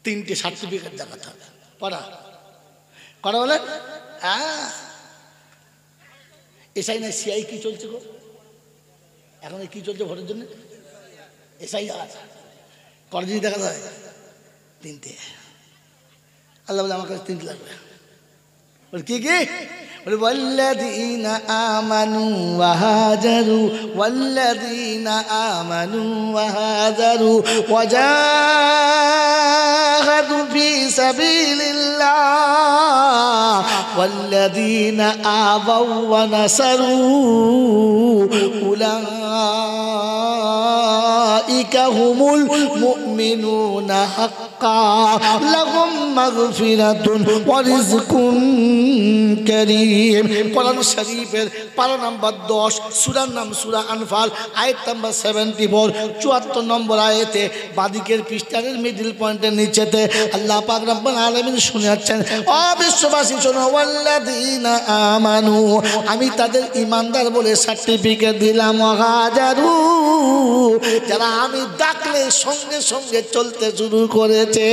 তিনটে সার্টিফিকেট দেখাতে হবে। পড়া করা বলেন? হ্যাঁ। এসআই না সিআই কি চলছে গো এখন? কি চলছে ভোটের জন্য? এসআই আর কটা জিনিস দেখাতে হয়? তিনটে। আল্লাহ বলে আমার কাছে তিনটে লাগবে। বলে কি কি? বলে ওয়াল্লাযীনা আমানু ওয়া হাজারু ওয়াল্লাযীনা আমানু ওয়া হাজারু ওয়া জাহাদু ফি সাবিলিল্লাহ ওয়াল্লাযীনা আওয়াউ ওয়া নাসারু উলাইকা হুমুল মুমিনুনা হাক্কান লাহুম মাগফিরাতুন ওয়া রিজকুন কারীম। কোরআন শরীফের পারা নাম্বার 10, সূরার নাম সূরা আনফাল, আয়াত নাম্বার 74, 74 নম্বর আয়াতে বাদিকের পৃষ্ঠার মিডল পয়েন্টের নিচেতে আল্লাহ পাক রব্বুল আলামিন শুনাচ্ছেন, ও বিশ্ববাসী শোনো, ওয়াল্লাযীনা আমানু, আমি তাদের ঈমানদার বলে সার্টিফিকেট দিলাম, হাজারু, যারা আমি ডাকলে সঙ্গে সঙ্গে চলতে শুরু করেছে।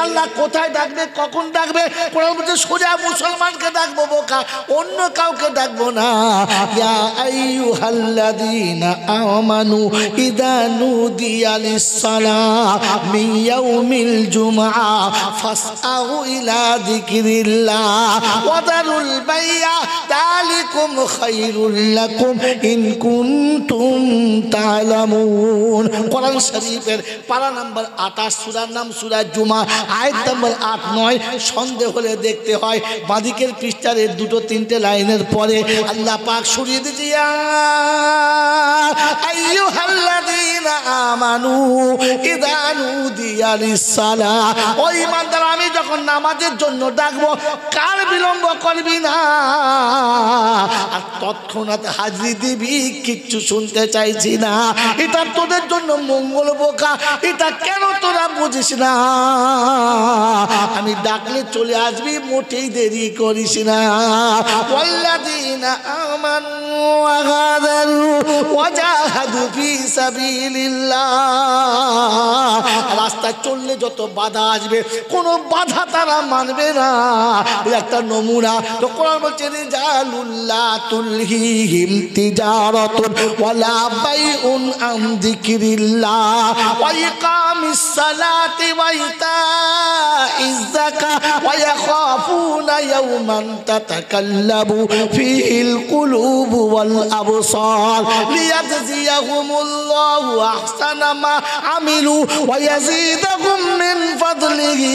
আল্লাহ কোথায় ডাকবে, কখন ডাকবে? কোরআন বলছে সোজা মুসলমানকে ডাকবো, বোকা অন্য কাউকে ডাকবো না। ইয়া আইয়ুহাল্লাযীনা আমানু ইযা নুদিয়া লিস-সালাহ মিন ইয়াউমিল জুমআ ফাসআউ ইলা যিকরিল্লাহ ওয়া দারুল বাই'a যালিকুম খায়রুল লাকুম ইন কুনতুম তা'লামুন। কোরআন শরীফের পারা নাম্বার 28, সূরার নাম সূরা জুমা, আয়াত নাম্বার 8-9। সন্দেহ হলে দেখতে হয় বাদিকের পৃষ্ঠার দুটো তিনটে লাইনের পরে আল্লাহ পাক শুনিয়ে দিয়েছে, ইয়া আইয়ুহাল্লাযীনা আমানু ইযা নুদিয়া লিস-সালাহ, ও ঈমানদার, আমি যখন নামাজের জন্য ডাকবো কার বিলম্ব করবি না, আর তৎক্ষণাৎ হাজিরি দিবি, কিচ্ছু শুনতে চাইছি না। এটা তোদের জন্য মঙ্গল, বোকা, এটা কেন তোরা বুঝিস না? আমি ডাকলে চলে আসবি, মোটেই দেরি করিস না। ওয়াল্লাযীনা আমানু ওয়া হাজারু ওয়া জাহাদু ফি সাবিলিল্লাহ, রাস্তায় চললে যত বাধা আসবে কোনো বাধা তারা মানবে না। একটা নমুনা তো কোরআন বলছে, রিজালুল্লাহ তুলহিহিম তিজারাতুন ওয়ালা বাইউন আন যিকরিল্লাহ ওয়া ইকামিস সালাতি ওয়া ইতাইজ যাকাত ওয়া ইয়াখাফুনা ইয়াওমান তাতাকাল্লাবু ফিহিল কুলুবু ওয়াল আবসার লিয়াজজিয়াহুমুল্লাহু আহসানা মা আমিলু ওয়া ইয়াজিদাহুম মিন ফাদলিহি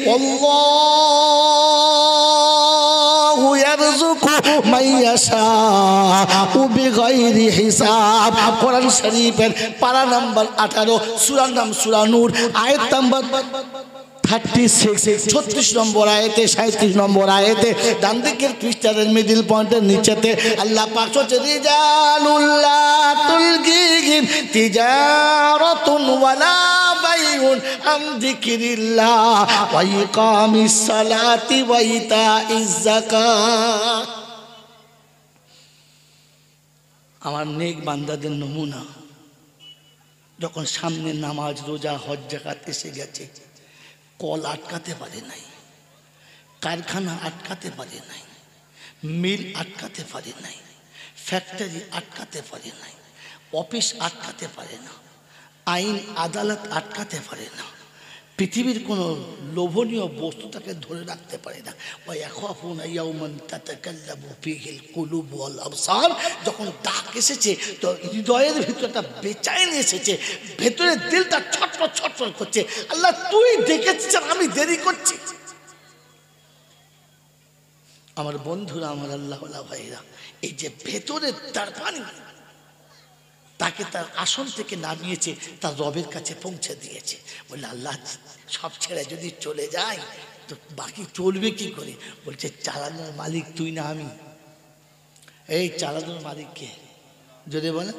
ওয়াল্লাহু ইয়ারযুকু মান ইয়াশাউ বিগাইরি হিসাব। কোরআন শরীফের পারা নাম্বার 18, সূরার নাম সূরা নূর, আয়াত নাম্বার 36, 36 নম্বর আয়াতে, 37 নম্বর আয়াতে ডান দিকের পৃষ্ঠার মিডল পয়েন্টের নিচেতে আল্লাহ পাক বলছে, রিজালুল্লাহ তুলহিহিম তিজারাতুন ওয়ালা বাইউন আন যিকরিল্লাহ ওয়া ইকামিস সালাতি ওয়া ইতাইজ যাকাত। আমার নেক বান্দাদের নমুনা, যখন সামনে নামাজ, রোজা, হজ, যাকাত এসে গেছে, কল আটকাতে পারে নাই, কারখানা আটকাতে পারে নাই, মিল আটকাতে পারে নাই, ফ্যাক্টরি আটকাতে পারে নাই, অফিস আটকাতে পারে না, আইন আদালত আটকাতে পারে না, পৃথিবীর কোনো লোভনীয় বস্তু তাকে ধরে রাখতে পারে না। ওয়ায়াখাফুনা ইয়াওমান তাতাকাল্লাবু ফীহিল কুলুবু ওয়াল আবসার, যখন ডাক এসেছে তো হৃদয়ের ভিতরে একটা বেচাইনি এসেছে, ভেতরের দিলটা ছটফট ছটফট করছে, আল্লাহ তুই ডেকেছিস আর আমি দেরি করছি। আমার বন্ধুরা, আমার আল্লাহওয়ালা ভাইরা, এই যে ভেতরের তাড়পানি তাকে তার আসন থেকে নামিয়েছে, তার রবের কাছে পৌঁছে দিয়েছে। বললে আল্লাহ সব ছেড়ে যদি চলে যায় তো বাকি চলবে কি করে? বলছে চালানোর মালিক তুই না আমি। এই চালানোর মালিক কে? যদি বলে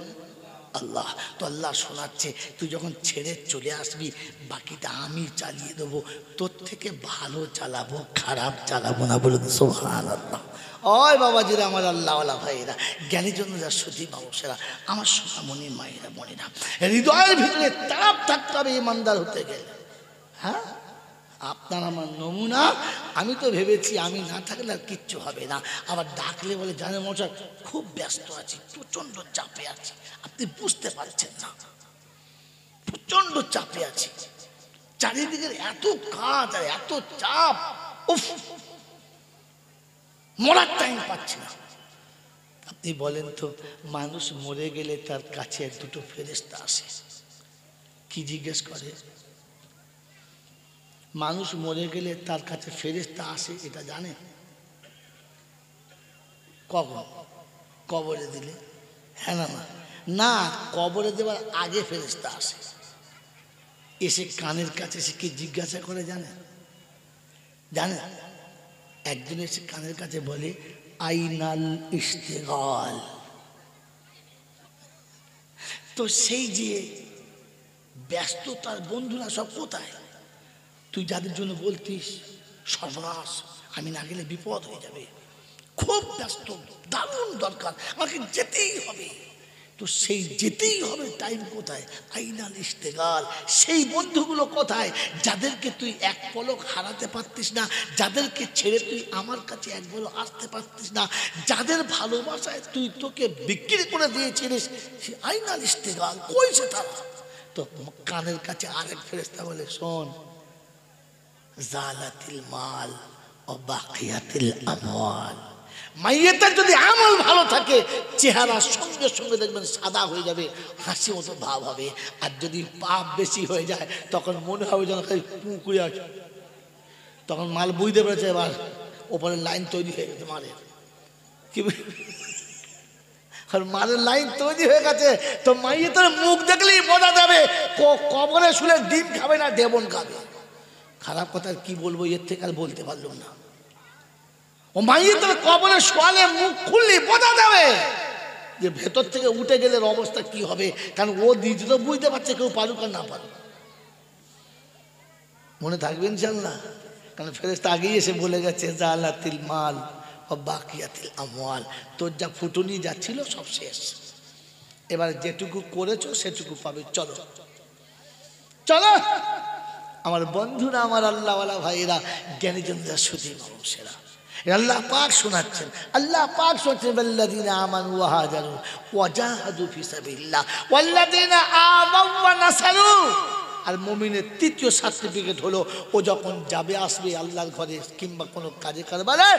আল্লাহ। তো আল্লাহ শোনাচ্ছে, তুই যখন ছেড়ে চলে আসবি বাকিটা আমি চালিয়ে দেবো, তোর থেকে ভালো চালাবো, খারাপ চালাবো না। বলুন সুবহানাল্লাহ। ওই বাবাজিরা, আমার আল্লাহওয়ালা ভাইয়েরা, জ্ঞানীর জন্য যা সুধী মানুষেরা, আমার সোনামণি মায়েরা, বোনেরা, হৃদয়ের ভিতরে তাপ থাকতে হবে ইমানদার হতে গেলে। হ্যাঁ, আপনার আমার নমুনা। আমি তো ভেবেছি আমি না থাকলে আর কিচ্ছু হবে না, আবার ডাকলে বলে জানেন মশাই খুব ব্যস্ত আছি, প্রচন্ড চাপে আছি, আপনি বুঝতে পারছেন না, প্রচন্ড চাপে আছি, চারিদিকের এত কাজ আর এত চাপ, উফ, মরার টাইম পাচ্ছি না। আপনি বলেন তো, মানুষ মরে গেলে তার কাছে দুটো ফেরেশতা আসে, কি জিজ্ঞেস করে? মানুষ মরে গেলে তার কাছে ফেরেশতা আসে, এটা জানেন? কখন? কবরে দিলে? হ্যাঁ না না না, কবরে দেওয়ার আগে ফেরেশতা আসে, এসে কানের কাছে এসে কি জিজ্ঞাসা করে জানেন? জানেন? একজন এসে কানের কাছে বলে আইনাল ইশতিগাল। তো সেই যে ব্যস্ততার বন্ধুরা সব কোথায়? তুই যাদের জন্য বলতিস সর্বনাশ, আমি না গেলে বিপদ হয়ে যাবে, খুব ব্যস্ত, দারুণ দরকার, আমাকে যেতেই হবে, তো সেই যেতেই হবে টাইম কোথায়? আইনাল ইশতেগাল। সেই বন্ধুগুলো কোথায় যাদেরকে তুই এক পলক হারাতে পারতিস না, যাদেরকে ছেড়ে তুই আমার কাছে এক পলক আসতে পারতিস না, যাদের ভালোবাসায় তুই তোকে বিক্রি করে দিয়েছিলিস, সে আইনাল ইশতেগাল কইছে তারা। তো কানের কাছে আরেক ফেরেশতা বলে শোন, জালাতিল মাল ও বাকিয়াতিল আমওয়াল, মাইয়েতের যদি আমল ভালো থাকে চেহারা সঙ্গে সঙ্গে দেখবেন সাদা হয়ে যাবে, হাসি মতো ভাব হবে, আর যদি পাপ বেশি হয়ে যায় তখন মনে হবে যেন খালি পুকুরে আছে, তখন মাল বুঝতে পেরেছে এবার ওপরে লাইন তৈরি হয়ে গেছে মালের, কি আর মালের লাইন তৈরি হয়ে গেছে। তো মাইয়েতের মুখ দেখলেই বোঝা যাবে কবরে শুলে ডিম খাবে না দেবন খাবে। খারাপ কথা কি বলবো, এর থেকে আর বলতে পারলাম না। ও মাইয়েতের কবরে শোয়ালে মুখ খুললে বোঝা যাবে যে ভেতর থেকে উঠে গেলে অবস্থা কি হবে, কারণ ও নিজে তো বুঝতে পারছে, কেউ পারুক আর না পারুক। মনে থাকবে ইনশাআল্লাহ, কারণ ফেরেশতা আগেই এসে বলে গেছে জালাতিল মাল ও বাকিয়াতিল আমওয়াল, তোর যা ফুটুনি যাচ্ছিল সব শেষ, এবার যেটুকু করেছো সেটুকু পাবে, চলো চলো। আমার বন্ধুরা, আমার আল্লাহওয়ালা ভাইরা, জ্ঞানীজনরা, সুধী মানুষেরা, আল্লাহ পাক শোনাচ্ছেন, আল্লাহ পাক শোনাচ্ছেন ওয়াল্লাযীনা আমানু ওয়া হাজারু ওয়া জাহাদু ফি সাবিলিল্লাহ ওয়াল্লাযীনা আমাউ ওয়া নাসারু। আর মুমিনের তৃতীয় সার্টিফিকেট হলো ও যখন যাবে আসবে আল্লাহর ঘরে কিংবা কোনো কাজে কারবারে,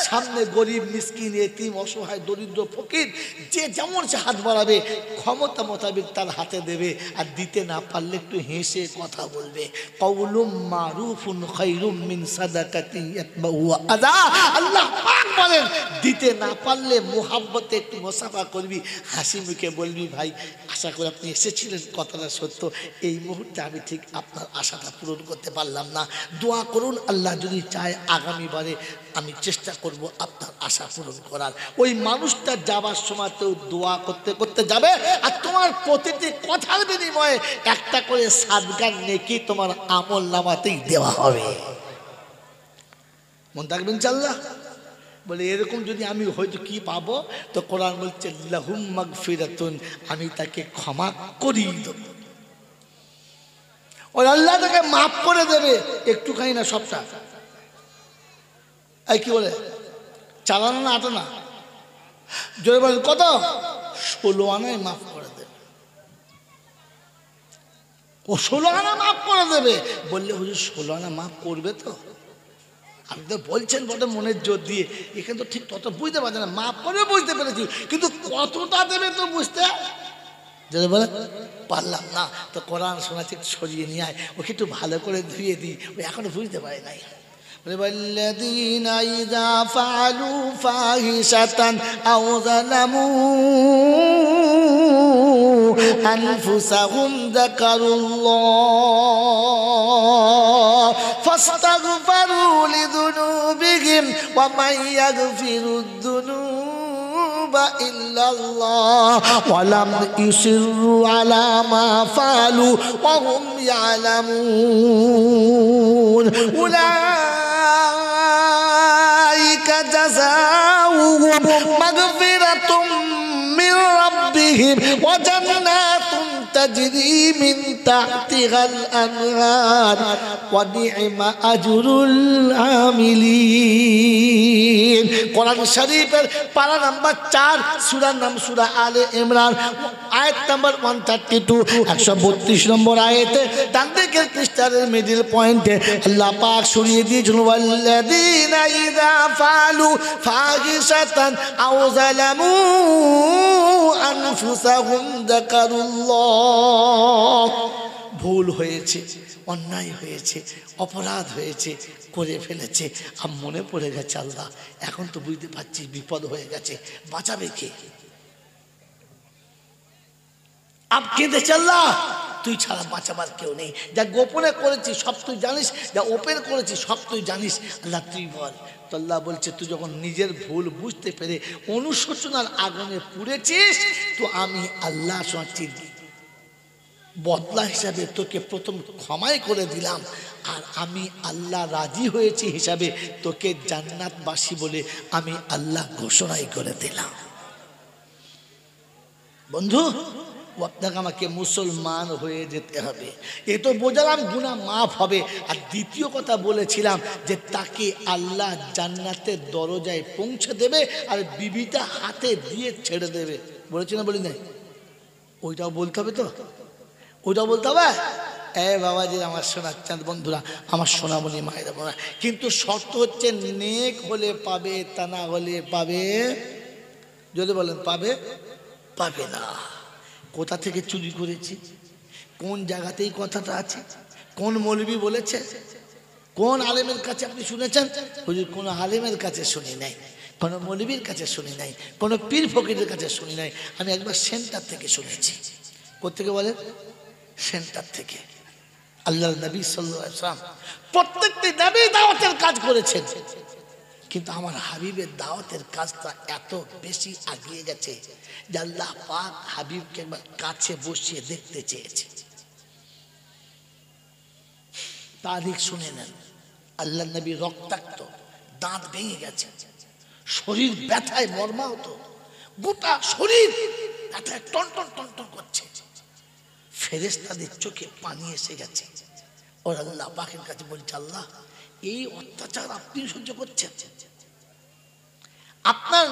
সামনে গরিব মিসকিন এতিম অসহায় দরিদ্র ফকির যে যেমন সে হাত বাড়াবে ক্ষমতা মোতাবেক তার হাতে দেবে, আর দিতে না পারলে একটু হেসে কথা বলবে। কাউলুম মারুফুন খায়রুম মিন সাদাকাতিন ইয়াতবাউ আযা। আল্লাহ পাক বলেন দিতে না পারলে মুহাব্বতে একটু মুসাফা করবি, হাসি মুখে বলবি ভাই আশা করি আপনি এসেছিলেন, কথাটা সত্য, এই মুহূর্তে আমি ঠিক আপনার আশাটা পূরণ করতে পারলাম না, দোয়া করুন, আল্লাহ যদি চায় আগামীবারে আমি চেষ্টা করব আপনার আশা পূরণ করার। ওই মানুষটা যাবার সময় তো দোয়া করতে করতে যাবে, আর তোমার প্রতিটি কথার বিনিময়ে একটা করে সাদগার নেকি তোমার আমল নামাতেই দেওয়া হবে। মন থাকবেন ইনশাআল্লাহ। বলে এরকম যদি আমি হয়তো কি পাবো, তো কোরআন বলছে লাহুম মাগফিরাতুন, আমি তাকে ক্ষমা করিয়ে দেব, ওর আল্লাহ তাকে মাফ করে দেবে, একটুখানি না সবটা। এই কি বলে চালানো না আটো না, জোরে বলেন কত? 16 আনায় মাফ করে দেবে, ও 16 আনা মাফ করে দেবে। বললে হুজুর 16 আনা মাফ করবে তো? আপনি তো বলছেন বটে মনের জোর দিয়ে, এখানে তো ঠিক তত বুঝতে পারছে না, মাফ করে বুঝতে পেরেছি, কিন্তু কতটা দেবে তো বুঝতে যদি বলে পারলাম না। তো কোরআন শোনাচ্ছে সরিয়ে নিয়ে আয়, ওকে একটু ভালো করে ধুয়ে দিই, ও এখনো বুঝতে পারে নাই। والذين إذا فعلوا فاحشة أو ظلموا أنفسهم ذكروا الله فاستغفروا لذنوبهم ومن يغفر الذنوب إلا الله ولم يصروا على ما فعلوا وهم يعلمون أولئك جزاؤهم مغفرة من ربهم وجنات তাজরি মিন তাহতিহাল আনহার ওয়া নি'মা আজরুল আমিলিন। কোরআন শরীফের পারা নাম্বার 4, সূরার নাম সূরা আলে ইমরান, আয়াত নাম্বার 132, 132 নম্বর আয়াতে ডান দিকের পৃষ্ঠার মিডল পয়েন্টে আল্লাহ পাক শুনিয়ে দিয়েছেন, ওয়াল্লাযীনা ইযা ফাআলু ফাহিশাতান আও যালামু আনফুসাহুম যাকারুল্লাহ। ভুল হয়েছে, অন্যায় হয়েছে, অপরাধ হয়েছে, করে ফেলেছে, আর মনে পড়ে গেছে আল্লাহ এখন তো বুঝতে পারছি বিপদ হয়ে গেছে, বাঁচাবে কে? আপ কেঁদেছে আল্লাহ, তুই ছাড়া বাঁচাবার কেউ নেই। যা গোপনে করেছি সব তুই জানিস, যা ওপেন করেছি সব তুই জানিস, আল্লাহ তুই বল। তো আল্লাহ বলছে, তুই যখন নিজের ভুল বুঝতে পেরে অনুশোচনার আগুনে পুড়েছিস, তো আমি আল্লাহ সত্যি বদলা হিসাবে তোকে প্রথম ক্ষমাই করে দিলাম, আর আমি আল্লাহ রাজি হয়েছি হিসাবে তোকে জান্নাতবাসী বলে আমি আল্লাহ ঘোষণাই করে দিলাম। বন্ধু, আপনাকে আমাকে মুসলমান হয়ে যেতে হবে, এ তো বোঝালাম গুনাহ মাফ হবে। আর দ্বিতীয় কথা বলেছিলাম যে তাকে আল্লাহ জান্নাতের দরজায় পৌঁছে দেবে আর বিবিটা হাতে দিয়ে ছেড়ে দেবে, বলেছি না বলি নাই? ওইটাও বলতে হবে তো, ওইটাও বলতে হবে। বাবাজি, আমার সোনার চাঁদ বন্ধুরা, আমার সোনামণি মায়েরা বোনা, কিন্তু শর্ত হচ্ছে নেক হলে পাবে, তা না হলে পাবে, যদি বলেন পাবে, পাবে না। কোথা থেকে চুরি করেছি, কোন জায়গাতেই কথাটা আছে, কোন মৌলবি বলেছে, কোন আলেমের কাছে আপনি শুনেছেন? হুজুর কোন আলেমের কাছে শুনি নাই, কোন মৌলবির কাছে শুনি নাই, কোন পীর ফকিরের কাছে শুনি নাই, আমি একবার সেন্টার থেকে শুনেছি। কোথেকে বলেন? সেন্টার থেকে। আল্লাহর নবী সাল্লাল্লাহু আলাইহি ওয়াসাল্লাম প্রত্যেকটি নবী দাওয়াতের কাজ করেছেন, কিন্তু আমার হাবিবের দাওয়াতের কাজটা এত বেশি এগিয়ে গেছে যে আল্লাহ পাক হাবিবকে একবার কাছে বসিয়ে দেখতে চেয়েছে। তারিখ শুনে নেন, আল্লাহ নবী রক্তাক্ত, দাঁত ভেঙে গেছে, শরীর ব্যথায় মর্মাহত, গোটা শরীর ব্যথায় টনটন টনটন করছে, ফেরেশতাদের চোখে পানি এসে গেছে। ওর আল্লাহ পাকের কাছে বলছে, আল্লাহ এই অত্যাচার আপনি সহ্য করছেন, আপনার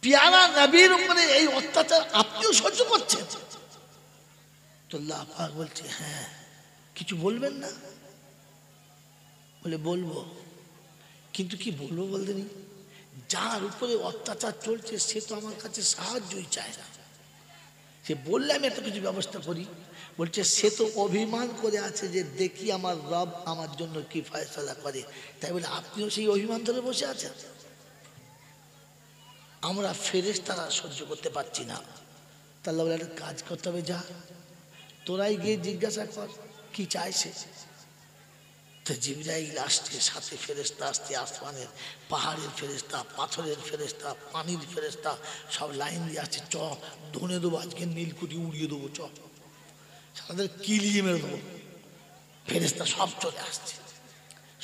পিয়ারা নবীর উপরে এই অত্যাচার আপনিও সহ্য করছেন? তো আল্লাহ পাক বলছে, হ্যাঁ, কিছু বলবেন না? বলে বলবো, কিন্তু কি বলবো বলতে নি, যার উপরে অত্যাচার চলছে সে তো আমার কাছে সাহায্যই চায় না, সে বললে আমি এত কিছু ব্যবস্থা করি। বলছে সে তো অভিমান করে আছে যে দেখি আমার রব আমার জন্য কি ফয়সালা করে, তাই বলে আপনিও সেই অভিমান ধরে বসে আছেন। আমরা ফেরেশতারা সহ্য করতে পারছি না, তাহলে বলে একটা কাজ করতে হবে, যা তোরাই গিয়ে জিজ্ঞাসা কর কি চাইছে। তো জিবরাইল আসছে, সাথে ফেরেশতা আসছে, আসমানের পাহাড়ের ফেরেশতা, পাথরের ফেরেশতা, পানির ফেরেশতা, সব লাইন দিয়ে আসছে, চ ধনে দেবো, আজকে নীলকুঠি উড়িয়ে দেবো, চ তাদের কিলিয়ে মেরে দেবো। ফেরেশতা সব চলে আসছে,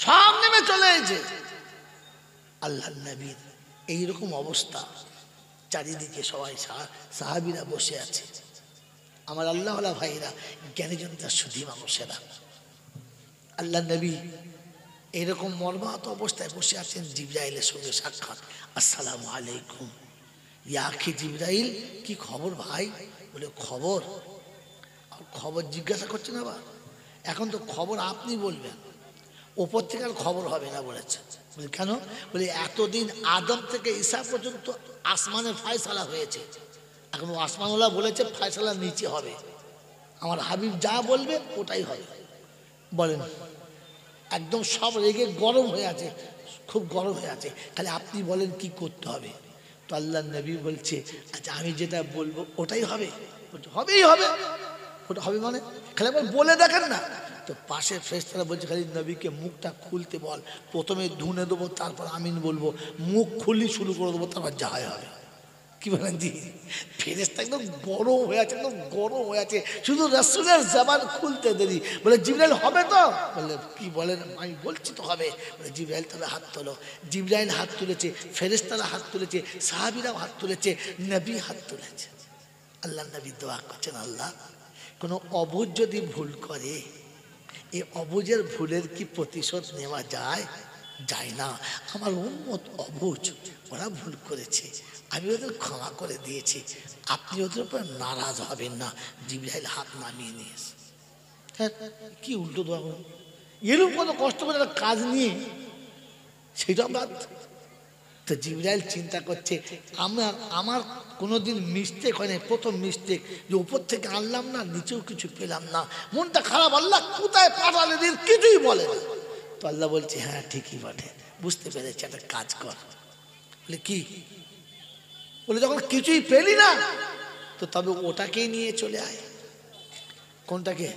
সব নেমে চলে এসেছে। আল্লাহ নবীর এইরকম অবস্থা, চারিদিকে সবাই সাহাবীরা বসে আছে, আমার আল্লাহওয়ালা ভাইরা, জ্ঞানীজনতা সুধী মানুষেরা। আল্লাহ নবী এরকম মর্মাহত অবস্থায় বসে আছেন, জিবরাইলের সঙ্গে সাক্ষাৎ। আসসালামু আলাইকুম ইয়া আখি জিবরাইল, কি খবর ভাই? বলে খবর, খবর জিজ্ঞাসা করছেন আবার, এখন তো খবর আপনি বলবেন, ওপর থেকে আর খবর হবে না বলেছে। বলে কেন? বলে এতদিন আদম থেকে ঈসা পর্যন্ত আসমানের ফয়সালা হয়েছে, এখন আসমানওয়ালা বলেছে ফয়সালা নিচে হবে, আমার হাবিব যা বলবে ওটাই হবে। বলেন, একদম সব রেগে গরম হয়ে আছে, খুব গরম হয়ে আছে, খালি আপনি বলেন কি করতে হবে। তো আল্লাহ নবী বলছে, আচ্ছা আমি যেটা বলবো ওটাই হবে? হবেই হবে, ওটা হবে মানে খালি একবার বলে দেখেন না। তো পাশের ফেরেশতারা বলছে, খালি নবীকে মুখটা খুলতে বল, প্রথমে ধুনে দেবো, তারপর আমিন বলবো, মুখ খুললি শুরু করে দেবো, তারপর যা হবে। কি বলেন জি? ফেরেশতা একদম গরম হয়ে আছে, একদম গরম হয়ে আছে, শুধু রাসূলের জবান খুলতে দেরি। বলে জিবরাইল হবে তো? বলে কি বলেন? আমি বলছি তো হবে। বলে জিবরাইল তবে হাত তোলো। জিবরাইল হাত তুলেছে, ফেরেশতারা হাত তুলেছে, সাহাবীরাও হাত তুলেছে, নবী হাত তুলেছে। আল্লাহ নবী দোয়া করছেন, আল্লাহ কোনো অবুঝ যদি ভুল করে, এই অবুঝের ভুলের কি প্রতিশোধ নেওয়া যায়? যায় না। আমার উম্মত অবুঝ, ওরা ভুল করেছে, আমি ওদের ক্ষমা করে দিয়েছি, আপনি ওদের উপর নারাজ হবেন না। জিবরাইল হাত নামিয়ে নিয়েছে। হ্যাঁ, কি উল্টো দোয়া করেন, এরকম কোনো কষ্ট করে একটা কাজ নিয়ে সেইটা বাদ। তো জিবরাইল চিন্তা করছে, আমার কোনোদিন মিস্টেক হয় না, প্রথম মিস্টেক যে উপর থেকে আনলাম না, নিচেও কিছু পেলাম না, মনটা খারাপ, আল্লাহ কোথায় পাঠালেন কিছুই বলে না। তো আল্লাহ বলছে, হ্যাঁ ঠিকই পাঠে, বুঝতে পেরেছি, একটা কাজ কর। বলে কি? বলে যখন কিছুই পেলি না, তো তবে ওটাকেই নিয়ে চলে আয়। কোনটাকে?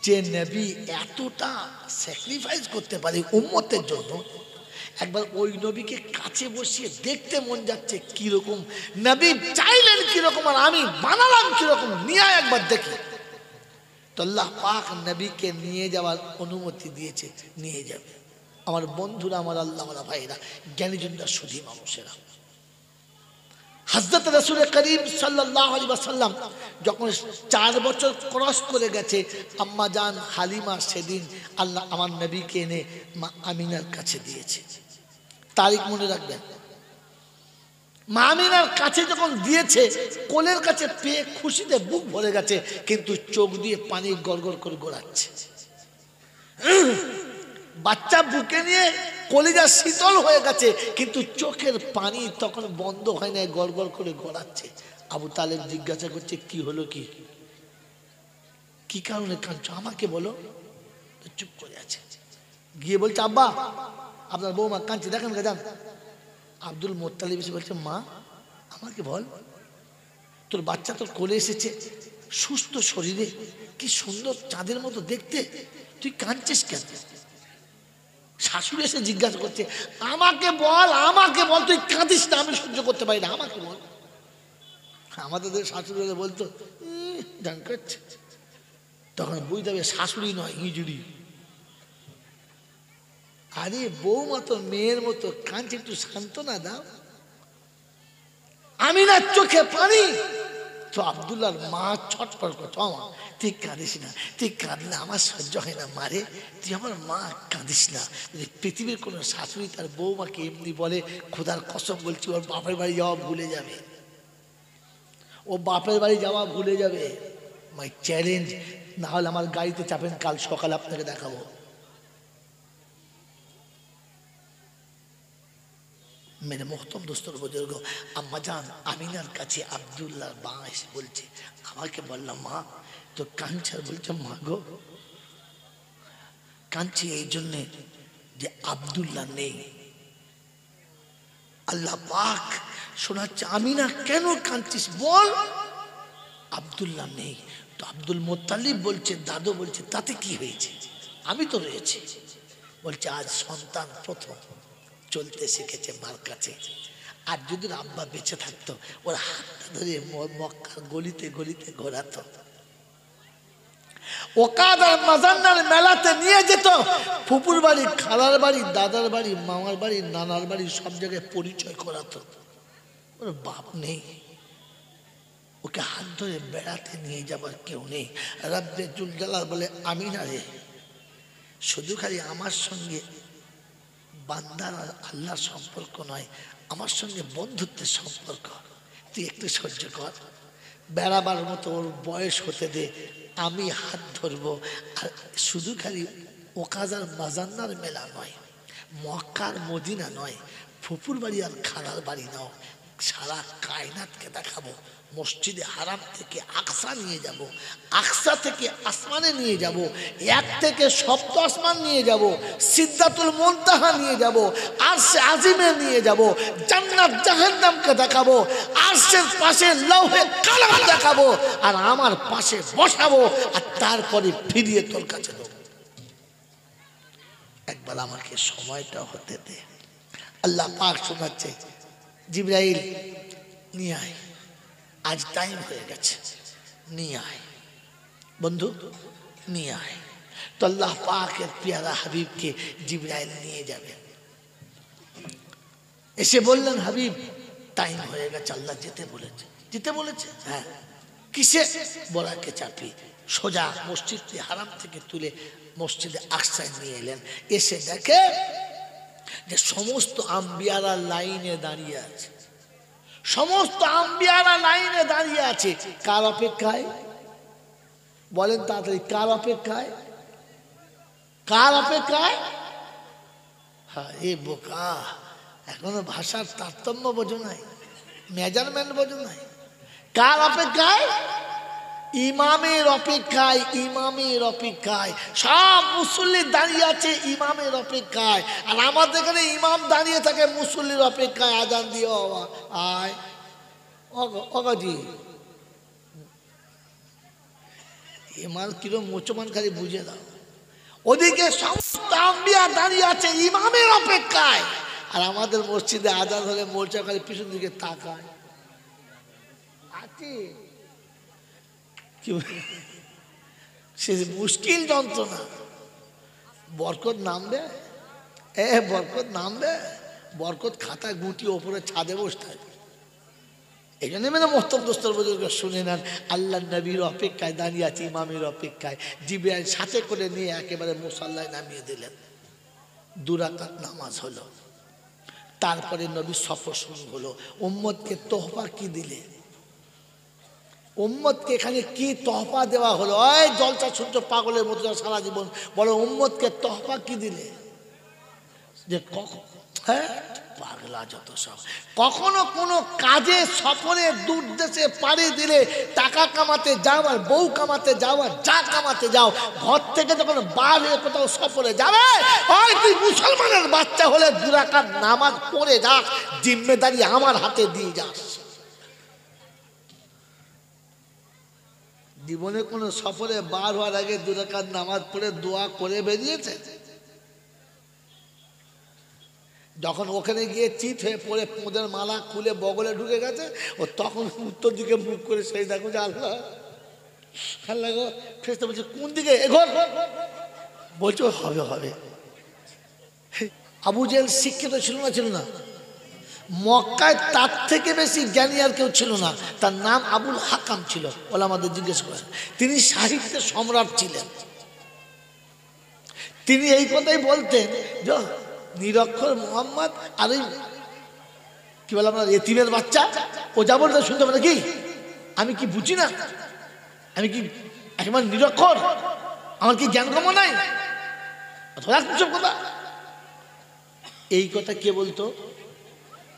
যে নবী এতটা স্যাক্রিফাইস করতে পারে উম্মতের জন্য, একবার ওই নবীকে কাছে বসিয়ে দেখতে মন যাচ্ছে কিরকম নবী চাইলেন কিরকম, আর আমি বানালাম কিরকম, নিয়ে একবার দেখি। তো আল্লাহ পাক নবীকে নিয়ে যাওয়ার অনুমতি দিয়েছে, নিয়ে যাবে। আমার বন্ধুরা, আমার আল্লাহ, আমার ভাইরা, জ্ঞানীজনরা, সুধী মানুষেরা, হযরত রাসূল করিম সাল্লাল্লাহু আলাইহি ওয়াসাল্লাম যখন 4 বছর ক্রস করে গেছে, আম্মা জান হালিমা সেদিন আল্লাহ আমার নবীকে এনে মা আমিনার কাছে দিয়েছে। তারিখ মনে রাখবেন, মা আমিনার কাছে যখন দিয়েছে, কোলের কাছে পেয়ে খুশিতে বুক ভরে গেছে, কিন্তু চোখ দিয়ে পানি গড়গড় করে গড়াচ্ছে। বাচ্চা বুকে নিয়ে কলিজা শীতল হয়ে গেছে, কিন্তু চোখের পানি তখন বন্ধ হয় না, গড়গড় করে গড়াচ্ছে। আবু তালেব জিজ্ঞাসা করছে, কি হলো, কি কারণে কাঁদছো, আমাকে বলো। চুপ করে আছে। গিয়ে বলছে, আব্বা আপনার বৌমা কাঁদছে, দেখেন যান। আব্দুল মোত্তালিব এসে বলছে, মা আমাকে বল, তোর বাচ্চা তোর কোলে এসেছে, সুস্থ শরীরে, কি সুন্দর চাঁদের মতো দেখতে, তুই কাঁদছিস কেন? শাশুড়ি এসে জিজ্ঞাসা করছে, আমাকে বল, তুই কাঁদিস না, আমি সহ্য করতে পারি না, আমাকে বল। আমাদের শাশুড়ি বলতো জান করছে, তখন বুঝতে হবে শাশুড়ি নয়, হিজুড়ি। আরে বৌমা তো মেয়ের মতো কাঁদছে, একটু সান্ত্বনা দাও। আমিনার চোখে পানি। তো আব্দুল্লাহর মা ছটফট করতো, মা তুই কাঁদিস না, তুই কাঁদলে আমার সহ্য হয় না, মারে তুই আমার মা, কাঁদিস না। পৃথিবীর কোনো শাশুড়ি তার বৌমাকে এমনি বলে, খোদার কসম বলছি, ওর বাপের বাড়ি যাওয়া ভুলে যাবে, ও বাপের বাড়ি যাওয়া ভুলে যাবে। মাই চ্যালেঞ্জ, না হলে আমার গাড়িতে চাপেন, কাল সকালে আপনাকে দেখাবো। মেরে মোহতম দোস্তর বুজুর্গ, আম্মা জান আমিনার কাছে আব্দুল্লাহর মা এসে বলছে, আমাকে বললাম, মা তো কাঁদছে। বলছে, মা গো কাঁদছি এই জন্যে যে আব্দুল্লাহ নেই। আল্লাহ পাক শোনাচ্ছে, আমিনা কেন কাঁদছিস বল, আব্দুল্লাহ নেই। তো আব্দুল মোত্তালিব বলছে, দাদু বলছে, তাতে কি হয়েছে, আমি তো রয়েছি। বলছে, আজ সন্তান প্রথম চলতে শিখেছে মার কাছে, আর যদি আব্বা বেঁচে থাকতো, ওর হাতটা ধরে মক্কার গলিতে গলিতে ঘোরাতো, ওকাদার মাজান্নার মেলাতে নিয়ে যেত, ফুপুর বাড়ি, খালার বাড়ি, দাদার বাড়ি, মামার বাড়ি, নানার বাড়ি, সব জায়গায় পরিচয় করাতো। ওর বাপ নেই, ওকে হাত ধরে বেড়াতে নিয়ে যাবার কেউ নেই। রাব্বে জুল জালাল বলে, আমিনা রে, শুধু খালি আমার সঙ্গে বান্দার আর আল্লাহর সম্পর্ক নয়, আমার সঙ্গে বন্ধুত্বের সম্পর্ক, তুই একটু সহ্য কর, বেড়াবার মতো ওর বয়স হতে দে, আমি হাত ধরবো। আর শুধু খালি ওকাজার মাজান্নার মেলা নয়, মক্কার মদিনা নয়, ফুপুর বাড়ি আর খালার বাড়ি নাও, সারা কায়নাতকে দেখাবো। মসজিদে হারাম থেকে আকসা নিয়ে যাব, আকসা থেকে আসমানে নিয়ে যাব, এক থেকে সপ্ত আসমান নিয়ে যাব, সিদ্ধাতুল মুনতাহা নিয়ে যাব, আরশে আজিমে নিয়ে যাব, জান্নাত জাহান্নামকে দেখাবো, আরশের পাশে লৌহে কালাম দেখাবো, আর আমার পাশে বসাবো, আর তারপরে ফিরিয়ে তোর কাছে দেবো। একবার আমাকে সময়টা হতে দে। আল্লাহ পাক শোনাচ্ছে, জিবরাইল নিয়ে আয়, আজ টাইম হয়ে গেছে, নিয়ে আয় বন্ধু, নিয়ে আয়। তো আল্লাহ পাকের পেয়ারা হাবিবকে জিবরাইল নিয়ে যাবেন। এসে বললেন, হাবিব টাইম হয়ে গেছে, আল্লাহ যেতে বলেছে। দিতে বলেছে। হ্যাঁ, কিসে? বোরাকে চাপিয়ে সোজা মসজিদে হারাম থেকে তুলে মসজিদে আকসায় নিয়ে এলেন। এসে দেখে যে সমস্ত আম্বিয়ারা লাইনে দাঁড়িয়ে আছে, সমস্ত আম্বিয়ারা লাইনে দাঁড়িয়ে আছে। কার অপেক্ষায়? বলেন তাড়াতাড়ি, কার অপেক্ষায়? কার অপেক্ষায়? হ্যাঁ, এ বোকা, এখনো ভাষার তারতম্য বোঝো নাই, মেজারমেন্ট বোঝো নাই। কার অপেক্ষায়? ইমামের অপেক্ষায়, ইমামের অপেক্ষায়। সব মুসল্লি দাঁড়িয়ে আছে ইমামের অপেক্ষায়, আর আমাদের এখানে ইমাম দাঁড়িয়ে থাকে মুসল্লির অপেক্ষায়। আজান দিয়ে আয় অগাজি ইমাম কিরম মুসলমান খালি বুঝে দাও। ওদিকে সমস্ত আম্বিয়া দাঁড়িয়ে আছে ইমামের অপেক্ষায়, আর আমাদের মসজিদে আজান হলে মোর্চা খালি পিছন দিকে তাকায়। আছে সে মুশকিল যন্ত্রণা। বরকত নামবে, বরকত নামবে, বরকত খাতা গুটি ওপরে ছাদে বসে থাকে। এই জন্য মানে মোহতম দোস্তর বুজুর্গ শুনে নেন, আল্লাহ নবীর অপেক্ষায় দাঁড়িয়ে আছে, ইমামের অপেক্ষায়। জিবরাইল সাথে করে নিয়ে একেবারে মুসাল্লায় নামিয়ে দিলেন। 2 রাকাত নামাজ হলো। তারপরে নবী সফর শুরু হলো। উম্মতকে তোহফা কি দিলে? উম্মতকে এখানে কি তোহফা দেওয়া হলো? ওই জলসা সূর্য পাগলের মতো সারা জীবন বলো, উম্মতকে তোহফা কি দিলে? যে হ্যাঁ পাগলা যত সব। কখনো কোনো কাজে সফরে দূর দেশে পাড়ি দিলে টাকা কামাতে যাও আর বউ কামাতে যাও আর যা কামাতে যাও, ঘর থেকে যখন বার হয়ে কোথাও সফরে যাবে, ওই তুই মুসলমানের বাচ্চা হলে 2 রাকাত নামাজ পড়ে যাস, জিম্মেদারি আমার হাতে দিয়ে যাস। জীবনে কোনো সফরে বার হওয়ার আগে 2 রাকাত নামাজ পড়ে দোয়া করে বেরিয়েছে? যখন ওখানে গিয়ে চিত হয়ে পড়ে পোঁদের মালা খুলে বগলে ঢুকে গেছে, ও তখন উত্তর দিকে মুখ করে সেই দেখো যে আল্লাহ আল্লাহ গো, ফেরেশতা বলছে কোন দিকে? এগোর বলছো হবে হবে। আবু জেহেল শিক্ষিত ছিল না? ছিল না? মক্কায় তার থেকে বেশি জ্ঞানী আর কেউ ছিল না। তার নাম আবুল হাকাম ছিল। ওলামাদের জিজ্ঞেস করেন, তিনি সাহিত্যের সম্রাট ছিলেন। তিনি এই কথাই বলতেন যে নিরক্ষর মোহাম্মদ আর কি বলে আপনার এতিমের বাচ্চা, ও যা বলতে শুনতে পারে কি? আমি কি বুঝি না? আমি কি একেবারে নিরক্ষর? আমার কি জ্ঞানগম্য নাই? কথা এই কথা কে বলতো?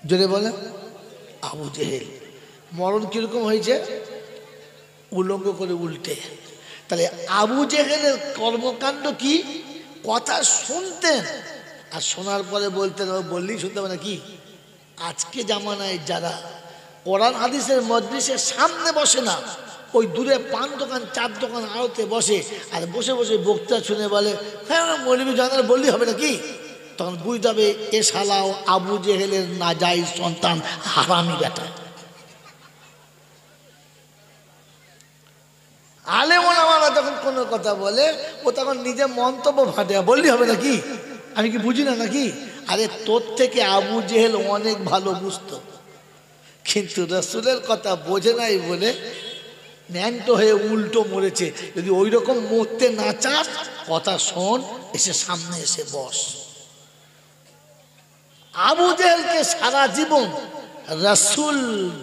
জোরে বলে আবু জেহেল। মরণ কিরকম হয়েছে? উলঙ্গ করে উল্টে। তাহলে আবু জেহেলের কর্মকাণ্ড কি? কথা শুনতেন আর শোনার পরে বলতেন, ও বললেই শুনতে পারে কি? আজকে জামানায় যারা কোরআন হাদিসের মজলিসের সামনে বসে না, ওই দূরে পান দোকান 4 দোকান আড়তে বসে আর বসে বসে বক্তা শুনে বলে হ্যাঁ মৌলবি জানার বললেই হবে নাকি, তখন বুঝতে হবে এ শালাও আবু জেহেলের নাজাইজ সন্তান, হারামি বেটা। আলেম ওলামারা যখন কোনো কথা বলে, ও তখন নিজে মন্তব্য ফাটে, বললেই হবে নাকি? আমি কি বুঝি না নাকি? আরে তোর থেকে আবু জেহেল অনেক ভালো বুঝতো, কিন্তু রাসূলের কথা বোঝে নাই বলে ন্যাংটো হয়ে উল্টো মরেছে। যদি ওই রকম মরতে না চাস, কথা শোন, এসে সামনে এসে বস। আবু জেহেলকে সারা জীবন রাসূল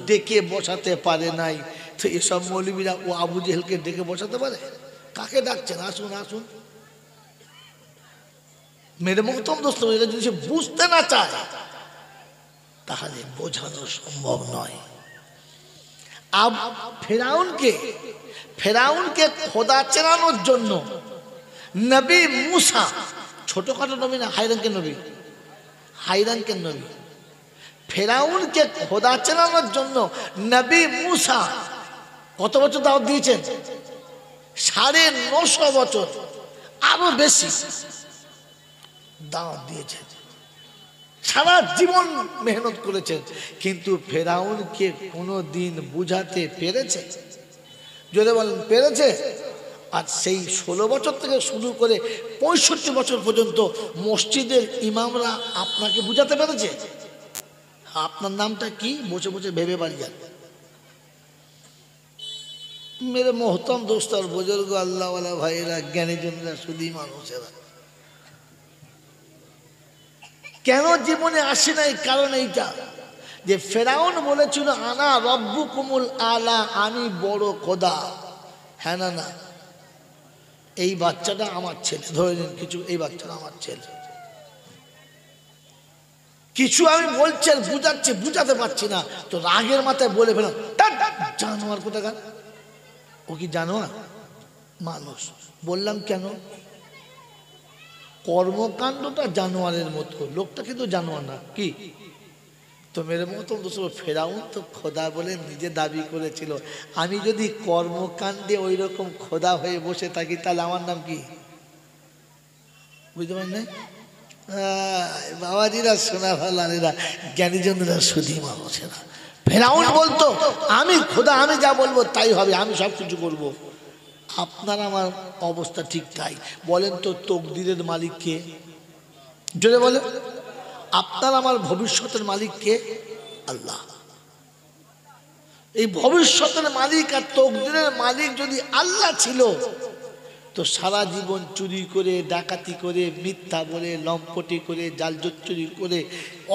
ডেকে বসাতে পারে নাই, তো এসব মৌলবীরা ও আবু জেহেলকে ডেকে বসাতে পারে? কাকে ডাকছেন? আসুন আসুন। মেরে মোহতরম দোস্ত, এটা যদি সে বুঝতে না চায় তাহলে বোঝানো সম্ভব নয়। ফেরাউনকে খোদা চেনানোর জন্য নবী মুসা, ছোটখাটো নবী না, হাইরানকে নবী, হাইরানকে নবী, ফেরাউনকে খোদা চেনানোর জন্য নবী মুসা কত বছর দাওয়াত দিয়েছেন? 950 বছর, আরো বেশি দাওয়াত দিয়েছেন, সারা জীবন মেহনত করেছেন, কিন্তু ফেরাউনকে কোনো দিন বুঝাতে পেরেছে? যদি বলেন পেরেছে? আর সেই 16 বছর থেকে শুরু করে 65 বছর পর্যন্ত মসজিদের ইমামরা আপনাকে বুঝাতে পেরেছে? আপনার নামটা কি? বসে বসে ভেবে বাড়ি যান। मेरे मोहतरम दोस्त और बुजुर्ग अल्लाह वाला भाईरा ज्ञानी जनरा सुधी মানুষেরা কেন জীবনে আসে নাই কারণ এইটা যে ফেরাউন বলেছিল আনা রব্বুকুমুল আলা আমি বড় খোদা হ্যাঁ না না এই বাচ্চাটা আমার ছেলে ধরে নিন কিছু এই বাচ্চাটা আমার ছেলে কিছু আমি বলছি আর বুঝাচ্ছি বুঝাতে পারছি না তো রাগের মাথায় বলে ফেলাম জানোয়ার কোথাকার ও কি জানোয়ার মানুষ বললাম কেন কর্মকাণ্ডটা জানোয়ারের মতো লোকটা কিন্তু জানোয়ার না কি তো মেরে মতো ফেরাউন তো খোদা বলে নিজে দাবি করেছিল আমি যদি কর্মকাণ্ডে ওই রকম খোদা হয়ে বসে থাকি তাহলে আমার নাম কি বুঝতে পারেন না বাবাজিরা সোনা ভালারা জ্ঞানীজনরা সুধী মানুষেরা ফেরাউন বলতো আমি খোদা আমি যা বলবো তাই হবে আমি সব কিছু করবো আপনার আমার অবস্থা ঠিক তাই বলেন তো তকদিরের মালিক কে জোরে বলেন আপনার আমার ভবিষ্যতের মালিক কে আল্লাহ এই ভবিষ্যতের মালিক আর তকদিরের মালিক যদি আল্লাহ ছিল তো সারা জীবন চুরি করে ডাকাতি করে মিথ্যা বলে লম্পটি করে জালজোট চুরি করে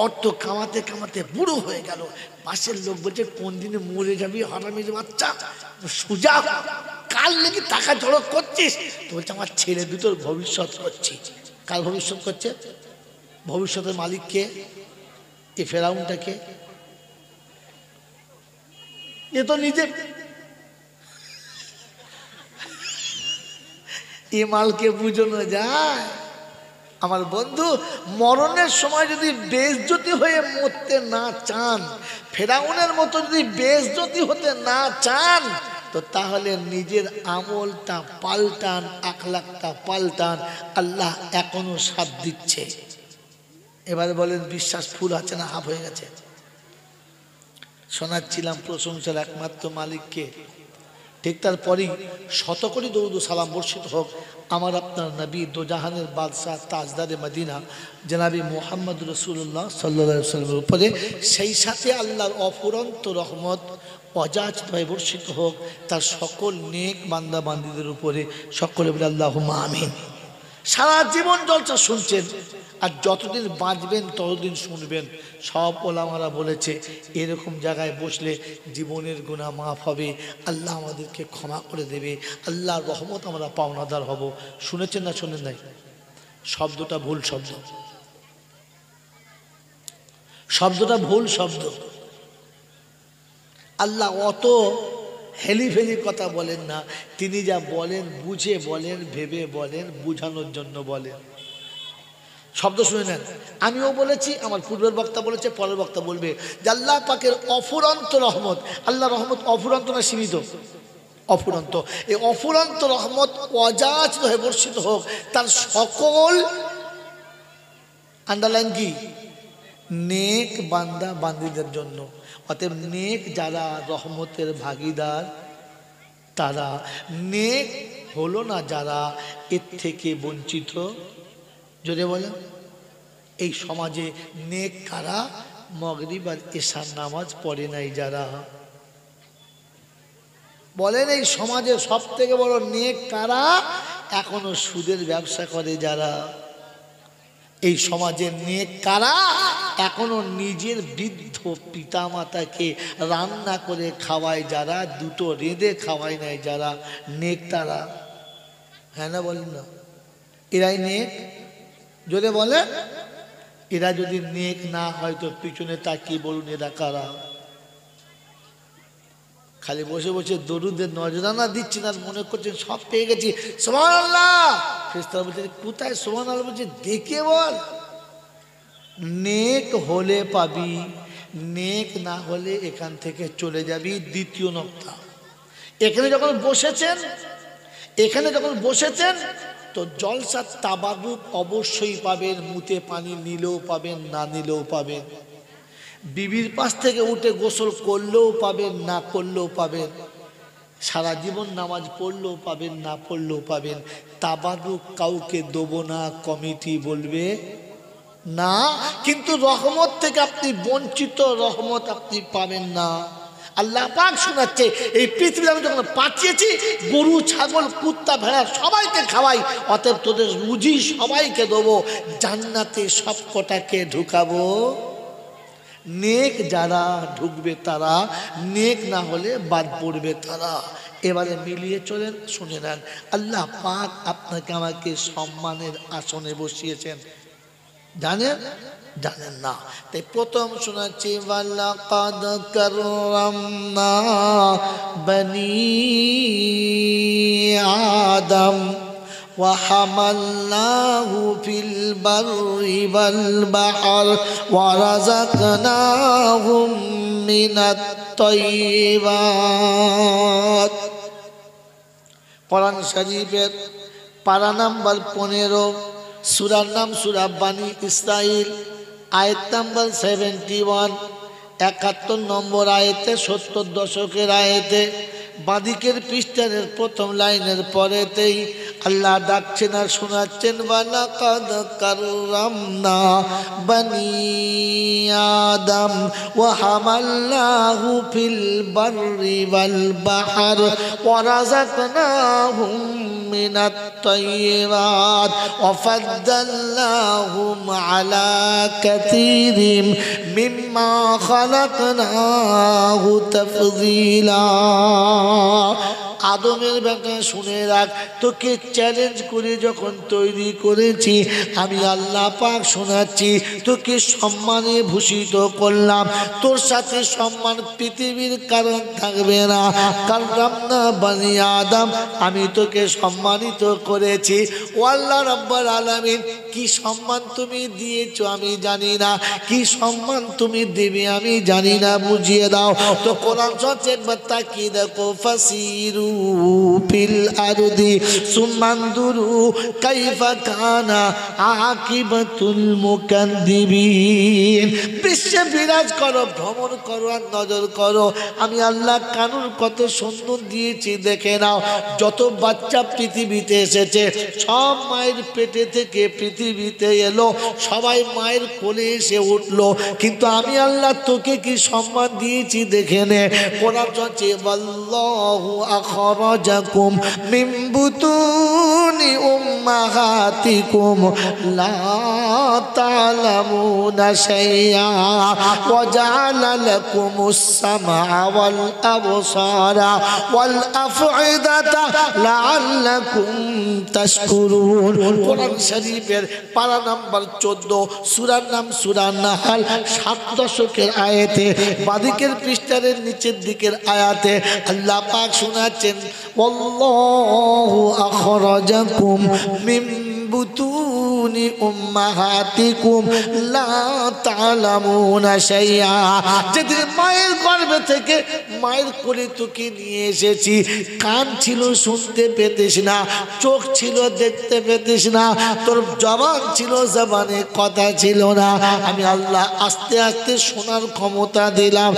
অর্থ কামাতে কামাতে বুড়ো হয়ে গেল পাশের লোক বলছে কোন দিনে মরে যাবি হারামির বাচ্চা সোজা কাল নাকি টাকা জড়ো করছিস তো বলছে আমার ছেলে দুটোর ভবিষ্যৎ করছি কার ভবিষ্যৎ করছে ভবিষ্যতের মালিক কে এ ফেরাউনটাকে এ তো নিজে এ মালকে বুঝানো যায় আমার বন্ধু মরণের সময় যদি বেইজ্জতি হয়ে মরতে না চান ফেরাউনের মতো যদি বেইজ্জতি হতে না চান তো তাহলে নিজের আমলটা পাল্টান আখলাকটা পাল্টান আল্লাহ এখনো সাথ দিচ্ছে এবারে বলেন বিশ্বাস ফুল আছে না হাফ হয়ে গেছে শোনাচ্ছিলাম প্রশংসার একমাত্র মালিককে ঠিক তারপরেই শতকোটি দরুদ ও সালাম বর্ষিত হোক আমার আপনার নবী দোজাহানের বাদশাহ তাজদারে মদিনা জনাবি মুহাম্মদ রাসূলুল্লাহ সাল্লাল্লাহু আলাইহি ওয়াসাল্লামের উপরে সেই সাথে আল্লাহর অফুরন্ত রহমত অযাচিতভাবে বর্ষিত হোক তার সকল নেক বান্দা বান্দীদের উপরে সকলে বলে আল্লাহুম্মা আমিন সারা জীবন জলসা শুনছেন আর যতদিন বাঁচবেন ততদিন শুনবেন সব ওলামারা বলেছে এরকম জায়গায় বসলে জীবনের গুনাহ মাফ হবে আল্লাহ আমাদেরকে ক্ষমা করে দেবে আল্লাহর রহমত আমরা পাওনাদার হব শুনেছেন না শোনেন নাই শব্দটা ভুল শব্দ শব্দটা ভুল শব্দ আল্লাহ অত হেলি ফেলি কথা বলেন না তিনি যা বলেন বুঝে বলেন ভেবে বলেন বুঝানোর জন্য বলেন শব্দ শুনে নেন আমিও বলেছি আমার পূর্বের বক্তা বলেছে পরের বক্তা বলবে যে আল্লাহ পাকের অফুরন্ত রহমত আল্লাহ রহমত অফুরন্ত না সীমিত অফুরন্ত এই অফুরন্ত রহমত অযাচিত হয়ে বর্ষিত হোক তার সকল আন্ডারলাইন কি নেক বান্দা বান্দীদের জন্য অতএব নেক যারা রহমতের ভাগীদার তারা নেক হলো না যারা এর থেকে বঞ্চিত যদি বলেন এই সমাজে নেক কারা মাগরিব আর এশার নামাজ পড়ে নাই যারা বলেন এই সমাজে সব থেকে বড় নেক কারা এখনো সুদের ব্যবসা করে যারা এই সমাজের নেক কারা এখনো নিজের বৃদ্ধ পিতামাতাকে রান্না করে খাওয়ায় যারা দুটো রেঁধে খাওয়ায় নাই যারা নেক তারা হ্যাঁ না বলেন না এরাই নেক যদি বলে এরা যদি নেক না হয় তো পিছনে তাকিয়ে বলুন এরা কারা খালি বসে বসে দরুদের নজরানা দিচ্ছেন আর মনে করছেন সব পেয়ে গেছি সুবহানাল্লাহ ফেরেশতারা বলছে কোথায় সুবহানাল্লাহ বলছে দেখে বল নেক হলে পাবি নেক না হলে এখান থেকে চলে যাবি দ্বিতীয় নক্তা এখানে যখন বসেছেন তো জলসার তাবারুক অবশ্যই পাবেন মুতে পানি নিলেও পাবেন না নিলেও পাবেন বিবির পাশ থেকে উঠে গোসল করলেও পাবেন না করলেও পাবেন সারা জীবন নামাজ পড়লেও পাবেন না পড়লেও পাবেন তাবারুক কাউকে দেবো না কমিটি বলবে না কিন্তু রহমত থেকে আপনি বঞ্চিত রহমত আপনি পাবেন না আল্লাহ পাক শোনাচ্ছে এই পৃথিবীতে আমি যখন পাঠিয়েছি গরু ছাগল কুত্তা ভেড়া সবাইকে খাওয়াই, অতএব তোদের রুজি সবাইকে দেবো, জান্নাতে সব কটাকে ঢুকাবো। নেক যারা ঢুকবে তারা, নেক না হলে বাদ পড়বে তারা। এবারে মিলিয়ে চলেন, শুনে নেন, আল্লাহ পাক আপনাকে আমাকে সম্মানের আসনে বসিয়েছেন, জানেন জানেন না? তাই প্রথম শোনাচ্ছি ওয়ালাকাদ কাররামনা বনি আদম وحملناه في البر والبحر ورزقناهم من الطيبات। কোরআন শরীফের পারা নাম্বার 15, সূরার নাম সূরা বনী ইসরাইল, আয়াত নাম্বার 71, 71 নম্বর আয়াতে, 70 দশকের আয়াতে, বাদিকের পৃষ্ঠার প্রথম লাইনের পরেতেই আল্লাহ ডাকছেন আর শোনাচ্ছেন ওয়ালাকাদ কাররামনা বনি আদম ওয়া হামালনাহু ফিল বাররি ওয়াল বাহর ওয়া রাযাকনাহুম মিনাত তাইয়্যিবাত ওয়া ফাদ্দালনাহুম আলা কাসীরিম মিম্মা খালাকনাহু তাফযীলা। আদমের ব্যাপারে শুনে রাখ, তোকে চ্যালেঞ্জ করে যখন তৈরি করেছি আমি আল্লাহ পাক শোনাচ্ছি, তোকে সম্মানে ভূষিত করলাম, তোর সাথে সম্মান পৃথিবীর কারণ থাকবে না। কাররামনা বনি আদম, আমি তোকে সম্মানিত করেছি। ও আল্লাহ রাব্বুল আলামিন, কি সম্মান তুমি দিয়েছো আমি জানি না, কি সম্মান তুমি দেবে আমি জানি না, বুঝিয়ে দাও। তো কোরআন শরীফে একবার তাকিয়ে দেখো, ফাসিরু ফিল আরদি সুমানদুরু কাইফা কানা আকিবাতুল মুকাদ্দিবিন। বিশ্বে বিরাজ করো, ভ্রমণ করো আর নজর করো, আমি আল্লাহ কানুন কত সুন্দর দিয়েছি দেখে নাও। যত বাচ্চা পৃথিবীতে এসেছে সব মায়ের পেটে থেকে পৃথিবীতে এলো, সবাই মায়ের কোলে এসে উঠলো, কিন্তু আমি আল্লাহ তোকে কি সম্মান দিয়েছি দেখে নে। কোরআন বলছে আল্লাহু আখরাজাকুম মিন বুতুনি উম্মাহাতিকুম লা তা'লামুনা শাইআ ওয়া জা'আলা লাকুমুস সামআ ওয়াল আবসারা ওয়াল আফইদাতা লাআল্লাকুম তাশকুরুন। কোরআন শরীফের পারা নাম্বার 14, সূরার নাম সূরা নাহল, 7 দশকের আয়াতে, বাদিকের পৃষ্ঠার নিচের দিকের আয়াতে আল্লাহ পাক শোনাচ্ছেন আল্লাহু আখরাজাকুম মিন বুতুনি উম্মাহাতিকুম লা তা'লামুনা শাইআ। যেদিন মায়ের গর্ভে থেকে মায়ের কোলে তোকে নিয়ে এসেছি, কান ছিল শুনতে পেতিস না, চোখ ছিল দেখতে পেতিস না, তোর জবান ছিল জবানে কথা ছিল না, আমি আল্লাহ আস্তে আস্তে শোনার ক্ষমতা দিলাম,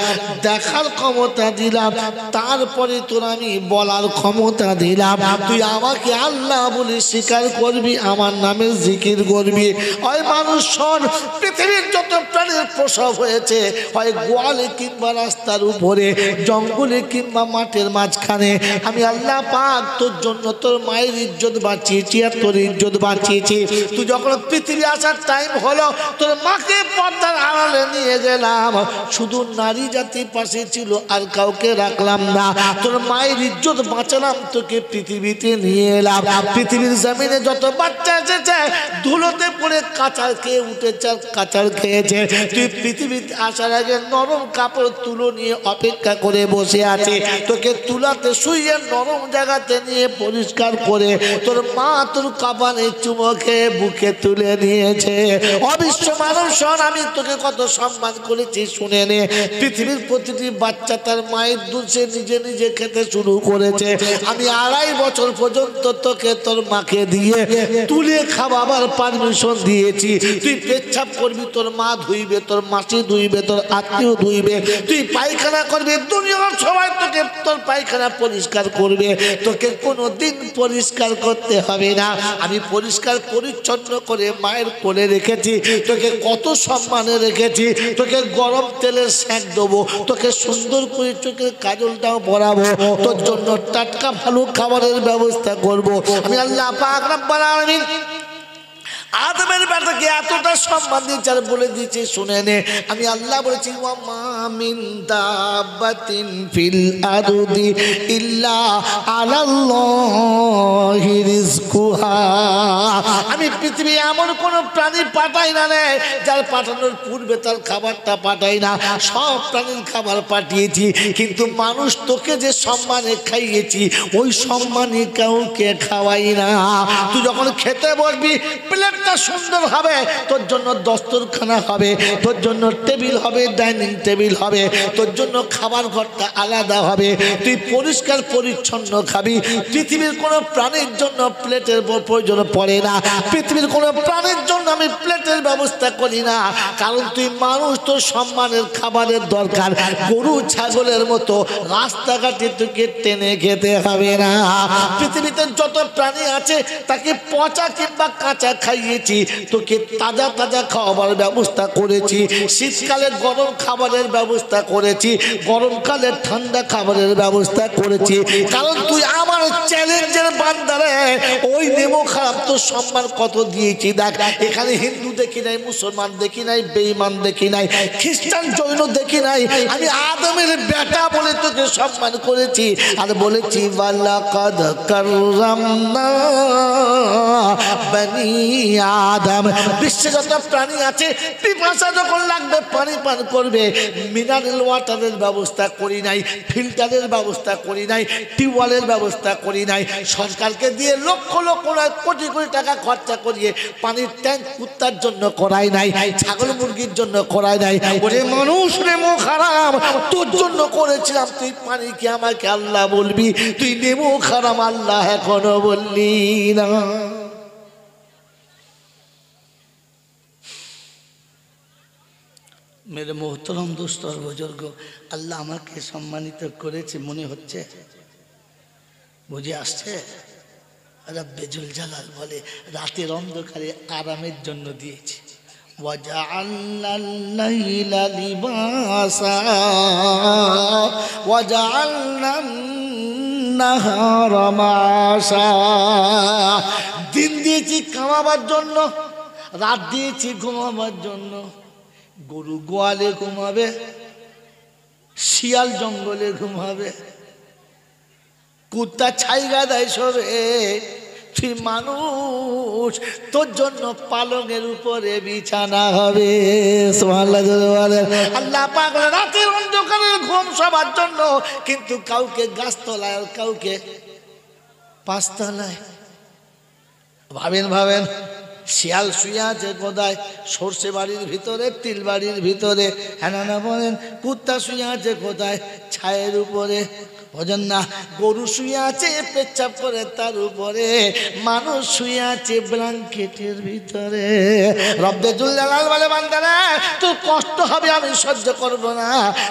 দেখার ক্ষমতা দিলাম, তারপরে তোর আমি বলার ক্ষমতা দিলাম। তুই আমাকে আল্লাহ বলে স্বীকার করবি, আমার নামের জিকির করবি। ওই মানুষ শোন, পৃথিবীর যত প্রাণীর প্রসব হয়েছে, হয় গোয়ালে কিংবা রাস্তার উপরে, জঙ্গলে কিংবা মাঠের মাঝখানে, আমি আল্লাহ পাক তোর জন্য তোর মায়ের ইজ্জত বাঁচিয়েছি আর তোর ইজ্জত বাঁচিয়েছি। তুই যখন পৃথিবী আসার টাইম হলো, তোর মাকে পর্দার আড়ালে নিয়ে গেলাম, শুধু নারী জাতির পাশে ছিল আর কাউকে রাখলাম না, তোর মায়ের ইজ্জত বাঁচালাম, তোকে পৃথিবীতে নিয়ে এলাম। পৃথিবীর জমিনে যত বাচ্চা এসেছে ধুলোতে পড়ে কাঁচার খেয়ে উঠেছে, কাঁচার খেয়েছে, তুই পৃথিবীতে আসার আগে নরম কাপড় তুলো নিয়ে অপেক্ষা করে বসে আছে, তোকে তুলাতে শুইয়ে নরম জায়গাতে নিয়ে পরিষ্কার করে তোর মা তোর কপালে চুমো খেয়ে বুকে তুলে নিয়েছে। অবিশ্ব মানুষ শোন, আমি তোকে কত সম্মান করেছি শুনে নে। পৃথিবীর প্রতিটি বাচ্চা তার মায়ের দুধ সে নিজে নিজে খেতে শুরু করেছে। আমি 2.5 বছর পর্যন্ত তোকে তোর মাকে দিয়ে তুলে খাওয়াবার পারমিশন দিয়েছি। তুই পেচ্ছাপ করবি, তোর মা ধুইবে, তোর মাসি ধুইবে, তোর আত্মীয় ধুইবে, তুই পায়খানা করবি, দুনিয়ার সবাই তোকে তোর পায়খানা পরিষ্কার করবে, তোকে কোনোদিন পরিষ্কার করতে হবে না। আমি পরিষ্কার পরিচ্ছন্ন করে মায়ের কোলে রেখেছি, তোকে কত সম্মানে রেখেছি, তোকে গরম তেলের সেঁক দেবো, তোকে সুন্দর করে চোখের কাজলটাও পরাবো, তোর জন্য টাটকা ভালো খাবারের ব্যবস্থা করবো। আমি আল্লাহ পাক রব্বুল আলামিন আদমের বেটাকে এতটা সম্মান দিয়েছে আর বলে দিয়েছে, শুনে নে, আমি আল্লাহ বলেছি ওয়া মা মিন দাব্বাতিন ফিল আরদি ইল্লা আলাল্লাহি রিজকুহা। আমি পৃথিবী এমন কোন প্রাণী পাঠাই না রে যার পাঠানোর পূর্বে তার খাবারটা পাঠাই না, সব প্রাণীর খাবার পাঠিয়েছি, কিন্তু মানুষ তোকে যে সম্মানে খাইয়েছি ওই সম্মানে কাউকে খাওয়াই না। তুই যখন খেতে বসবি প্লেটটা সুন্দর হবে, তোর জন্য দস্তরখানা হবে, তোর জন্য টেবিল হবে, ডাইনিং টেবিল হবে, তোর জন্য খাবার ঘরটা আলাদা হবে, তুই পরিষ্কার পরিচ্ছন্ন খাবি। পৃথিবীর কোনো প্রাণীর জন্য প্লেটের প্রয়োজন পড়ে না, পৃথিবীর কোনো প্রাণীর জন্য আমি প্লেটের ব্যবস্থা করি না, কারণ তুই মানুষ, তোর সম্মানের খাবারের দরকার। গরু ছাগলের মতো রাস্তাঘাটে তোকে টেনে খেতে হবে না। পৃথিবীতে যত প্রাণী আছে তাকে পচা কিংবা কাঁচা খাইয়েছি, তোকে তাজা তাজা খাওয়াবার ব্যবস্থা করেছি। শীতকালে গরম খাবারের ব্যবস্থা করেছি, গরমকালে ঠান্ডা খাবারের ব্যবস্থা করেছি, কারণ তুই আমার চ্যালেঞ্জের বান্দারে। ওই নেমো খারাপ তোর সম্মান কত দিয়েছি দেখ। এখানে হিন্দু দেখি নাই, মুসলমান দেখি নাই, বেঈমান দেখি নাই, খ্রিস্টান জৈন দেখি নাই, আমি আদমের বেটা বলে তোকে সম্মান করেছি আর বলেছি ওয়ালাকাদ কাররামনা বনি আদম। বিশ্বে যত প্রাণী আছে পিপাসা যখন লাগবে পানি পান করবে, মিনারেল ওয়াটারের ব্যবস্থা করি নাই, ফিল্টারের ব্যবস্থা করি নাই, টিউবওয়েলের ব্যবস্থা করি নাই, সরকারকে দিয়ে লক্ষ লক্ষ কোটি কোটি টাকা খরচা করিয়ে পানির ট্যাঙ্ক কুত্তার জন্য করাই নাই, ছাগল মুরগির জন্য করাই নাই। ওরে মানুষ রে মো খারাপ, তোর জন্য করেছিলাম, তুই পানি কি আমাকে আল্লাহ বলবি? তুই নেমো খারাপ আল্লাহ এখনো বললি না। মেরে মোহতরম দোস্ত আর বুজুর্গ, আল্লাহ আমাকে সম্মানিত করেছে মনে হচ্ছে, বুঝে আসছে? রব্বে জুল জালাল বলে রাতের অন্ধকারে আরামের জন্য দিয়েছি। ওয়াজআলনাল লাইলা লিবাসা ওয়াজআলনান নাহারা মাআশা। দিন দিয়েছি কামাবার জন্য, রাত দিয়েছি ঘুমাবার জন্য। গরু গোয়ালে ঘুমাবে, শিয়াল জঙ্গলে ঘুমাবে, কুত্তা ছাই গাদায় শোবে, তুই মানুষ, তোর জন্য পালঙের উপরে বিছানা হবে। আল্লাহ পাক রাতের অন্ধকারের ঘুম সবার জন্য, কিন্তু কাউকে গাছতলায় আর কাউকে পাঁচতলায়। ভাবেন ভাবেন, শিয়াল শুয়ে আছে কোথায়? সর্ষে বাড়ির ভিতরে, তিল বাড়ির ভিতরে। হ্যাঁ না বলেন? কুত্তা শুয়ে আছে কোথায়? ছায়ের উপরে। বোঝেন না? গরু শুয়ে আছে পেচ্ছাপ করে তার উপরে, মানুষ শুয়ে আছে ব্ল্যাঙ্কেটের ভিতরে। রব্বে জুল জালাল বলে বান্দারা তোর কষ্ট হবে, আমি সহ্য করব না,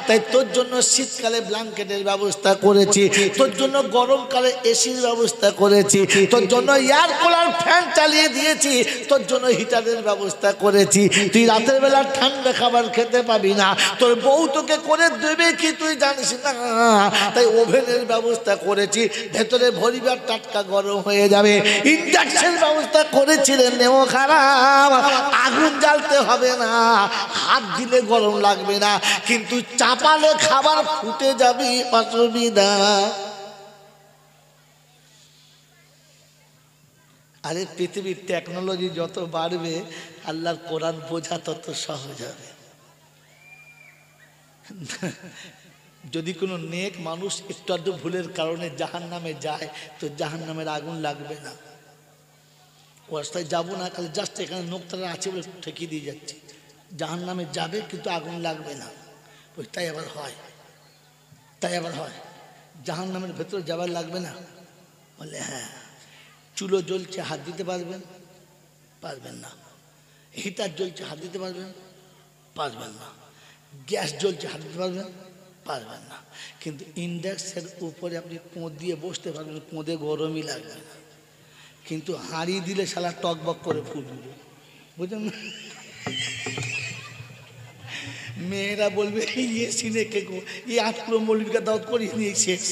তাই তোর জন্য শীতকালে ব্ল্যাঙ্কেটের ব্যবস্থা করেছি, তোর জন্য গরমকালে এসির ব্যবস্থা করেছি, তোর জন্য এয়ার কুলার ফ্যান চালিয়ে দিয়েছি, তোর জন্য হিটারের ব্যবস্থা করেছি। তুই রাতের বেলা ঠান্ডা খাবার খেতে পাবি না, তোর বউ তোকে করে দেবে কি তুই জানিস না, তাই ওভেনের ব্যবস্থা করেছি, ভেতরে ভরিবার টাটকা গরম হয়ে যাবে। ইন্ডাকশন ব্যবস্থা করেছিলেন, নেমো খারাপ, আগুন জ্বালতে হবে না, হাত দিলে গরম লাগবে না, কিন্তু চাপালে খাবার ফুটে যাবে, অসুবিধা। আরে পৃথিবীর টেকনোলজি যত বাড়বে আল্লাহর কোরআন বোঝা তত সহজ হবে। যদি কোনো নেক মানুষ একটু আধটু ভুলের কারণে জাহান্নামে যায় তো জাহান্নামের আগুন লাগবে না। ও রাস্তায় যাবো না, খালি জাস্ট এখানে নোকতারা আছে বলে ঠেকিয়ে দিয়ে যাচ্ছে, জাহান্নামে যাবে কিন্তু আগুন লাগবে না। তাই আবার হয়, তাই আবার হয়, জাহান্নামের ভেতরে যাবার লাগবে না বলে। হ্যাঁ, চুলো জ্বলছে হাত দিতে পারবেন? পারবেন না। হিটার জ্বলছে হাত দিতে পারবেন? পারবেন না। গ্যাস জ্বলছে হাত দিতে পারবেন? পারবেন না। কিন্তু ইন্ডাক্সের উপরে আপনি কোঁদ দিয়ে বসতে পারবেন, কোঁদে গরমই লাগবে না। কিন্তু হাঁড়ি দিলে শালা টকবক করে ফুটবে, বুঝলেন না? মেয়েরা বলবে ইয়ে সিনে কে গো, এই 8 কিলো মৌলবীকে দাওয়াত করিয়ে নিয়ে শেষ।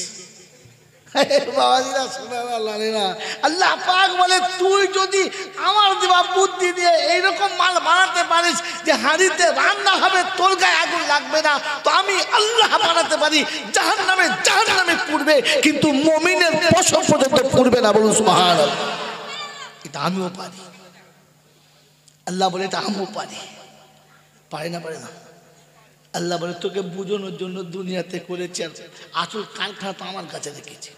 আল্লাহ পাক বলে তুই যদি আমার দেওয়া বুদ্ধি দিয়ে এইরকম মাল বানাতে পারিস যে হাঁড়িতে রান্না হবে, তোর গায়ে আগুন লাগবে না, তো আমি আল্লাহ বানাতে পারি জাহান্নামে পুড়বে, কিন্তু মুমিনের পশম পর্যন্ত পুড়বে না। বলুন সুবহানাল্লাহ। এটা আমিও পারি। আল্লাহ বলে এটা আমিও পারি। পারে না? আল্লাহ বলে তোকে বুঝানোর জন্য দুনিয়াতে করেছে, আসল কারখানা তো আমার কাছে রেখেছে।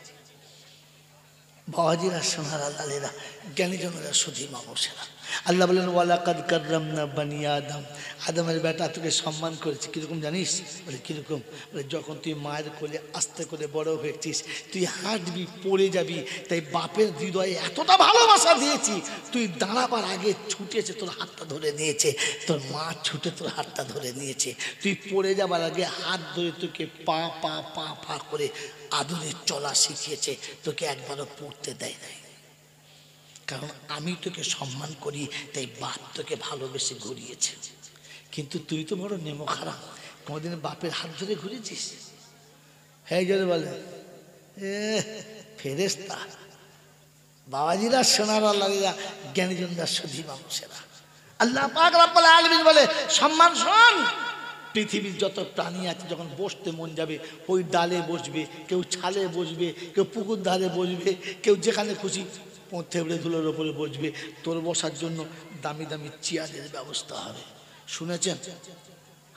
বাবাজিরা, সোনার আল্লাহেরা, জ্ঞানীজনেরা, সুধী মানুষেরা, আল্লাহ বলেন ওয়ালাকাদ কাররামনা বানি আদম, আদমের বেটা তোকে সম্মান করেছি। কীরকম জানিস? বলে কীরকম? বলে যখন তুই মায়ের কোলে আস্তে করে বড় হয়েছিস, তুই হাঁটবি, পড়ে যাবি, তাই বাপের হৃদয়ে এতটা ভালোবাসা দিয়েছি, তুই দাঁড়াবার আগে ছুটেছে তোর হাতটা ধরে নিয়েছে, তোর মা ছুটে তোর হাতটা ধরে নিয়েছে, তুই পড়ে যাবার আগে হাত ধরে তোকে পা পা পা পা করে আদরে চলা শিখিয়েছে, তোকে একবারও পড়তে দেয় নাই। কারণ আমি তোকে সম্মান করি, তাই বাপ তোকে ভালোবেসে ঘুরিয়েছে। কিন্তু তুই তো বড় নেমো খারাপ, কোনোদিন বাপের হাত ধরে ঘুরেছিস? হ্যাঁ জোরে বলে ফেরেশতা। বাবাজিরা, সোনার আল্লাহরা, জ্ঞানীজনরা, সুধী মানুষেরা, আল্লাহ পাক রব্বুল আলামিন বলে সম্মান শোন। পৃথিবীর যত প্রাণী আছে যখন বসতে মন যাবে ওই ডালে বসবে, কেউ ছালে বসবে, কেউ পুকুর ধারে বসবে, কেউ যেখানে খুশি থেবড়ে ধুলোর ওপরে বসবে। তোর বসার জন্য দামি দামি চেয়ারের ব্যবস্থা হবে। শুনেছেন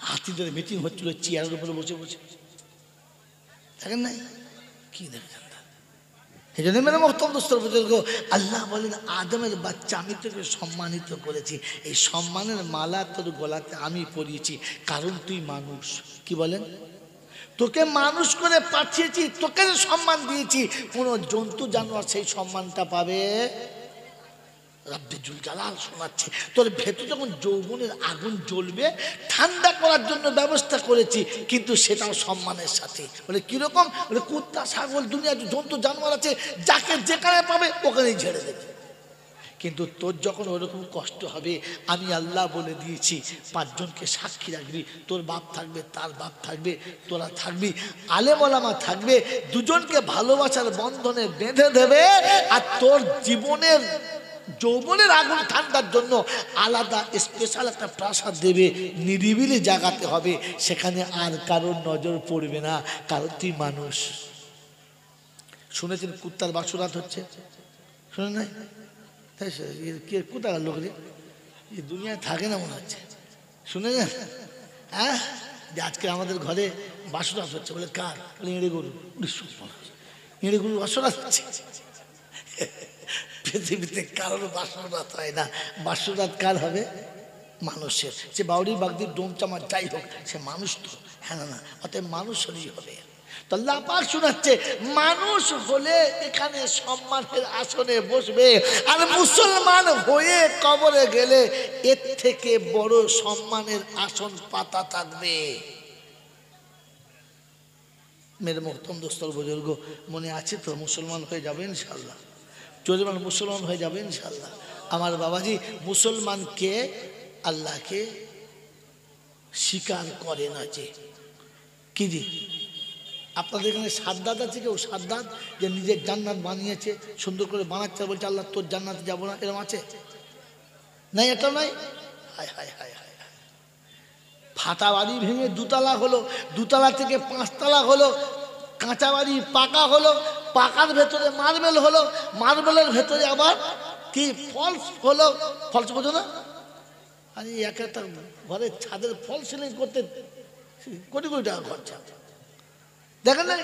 হাতিদের মিটিং হচ্ছিল চেয়ারের উপরে বসে বসে, দেখেন নাই? কি দেখেন? এই জন্য মেরে মহতরম বুজুর্গ, আল্লাহ বলেন আদমের বাচ্চা আমি তোকে সম্মানিত করেছি, এই সম্মানের মালা তোর গলাতে আমি পরিয়েছি, কারণ তুই মানুষ। কি বলেন? তোকে মানুষ করে পাঠিয়েছি, তোকে সম্মান দিয়েছি। কোন জন্তু জানোয়ার সেই সম্মানটা পাবে? রব্বে জুল জালাল শোনাচ্ছে, তোর ভেতর যখন যৌবনের আগুন জ্বলবে, ঠান্ডা করার জন্য ব্যবস্থা করেছি, কিন্তু সেটাও সম্মানের সাথে। বলে কিরকম? বলে কুত্তা, ছাগল, দুনিয়া জন্তু জানোয়ার আছে, যাকে যেখানে পাবে ওখানেই ঝেড়ে দেবে। কিন্তু তোর যখন ওরকম কষ্ট হবে, আমি আল্লাহ বলে দিয়েছি 5 জনকে সাক্ষী রাখবি, তোর বাপ থাকবে, তার বাপ থাকবে, তোরা থাকবি, আলেম ওলামা থাকবে, 2 জনকে ভালোবাসার বন্ধনে বেঁধে দেবে, আর তোর জীবনের যৌবনের আগুন ঠান্ডার জন্য আলাদা স্পেশাল একটা প্রাসাদ দেবে, নিরিবিলি জাগাতে হবে, সেখানে আর কারোর নজর পড়বে না, কারণ তুই মানুষ। শুনেছেন কুত্তার বাসুরাত হচ্ছে? শুনে নাই? কোথাকার লোক রে, এই দুনিয়ায় থাকে না মনে হচ্ছে। শুনে যান? হ্যাঁ, যে আজকে আমাদের ঘরে বাসুরাত হচ্ছে। বলে কার? বলে এঁড়ে গরু। এঁড়ে গরু বাসুরাত হচ্ছে? পৃথিবীতে কারোর বাসুরাত হয় না। বাসুরাত কার হবে? মানুষের। সে বাউরি বাগদির ডোমচামার যাই হোক, সে মানুষ তো। হ্যাঁ না, অতএব মানুষ হলেই হবে। তো আল্লাহ পাক শোনাচ্ছে, মানুষ হলে এখানে সম্মানের আসনে বসবে, আর মুসলমান হয়ে কবরে গেলে এর থেকে বড় সম্মানের আসন পাতা থাকবে। মেরে মোহতরম দোস্তর বুজুর্গ, মনে আছে তো? মুসলমান হয়ে যাবে ইনশাআল্লাহ। চলমান মুসলমান হয়ে যাবে ইনশাআল্লাহ। আমার বাবাজি মুসলমানকে আল্লাহকে স্বীকার করে না। যে কি জি আপনাদের এখানে সাদ্দাত আছে কেউ? সাদ্দাত যে নিজের জান্নাত বানিয়েছে, সুন্দর করে বানাচ্ছে, বলছে আল্লাহ তোর জান্নাতে যাবো না, এরকম আছে? নাই, এটা নাই। হায় হায় হায় হায়, ফাটা বাড়ি ভেঙে 2 তলা হলো, 2 তলা থেকে 5 তলা হলো, কাঁচা বাড়ি পাকা হলো, পাকার ভেতরে মার্বেল হলো, মার্বেলের ভেতরে আবার কি ফলস হলো। ফলস বোঝো না? আরে একটা ঘরের ছাদের ফল সিলিং করতে কোটি কোটি টাকা খরচা। দেখেন না,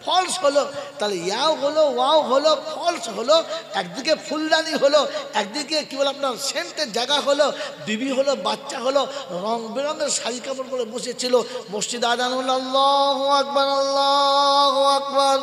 ফলস হলো। তাহলে ইয়াও হলো, ওয়াও হলো, ফলস হলো, একদিকে ফুলদানি হলো, একদিকে কি বলে আপনার সেন্টের জায়গা হলো, বিবি হলো, বাচ্চা হলো, রং বেরঙের শাড়ি কাপড় পরে বসেছিল। মসজিদ আজান হলো, আল্লাহু আকবার, আল্লাহু আকবার।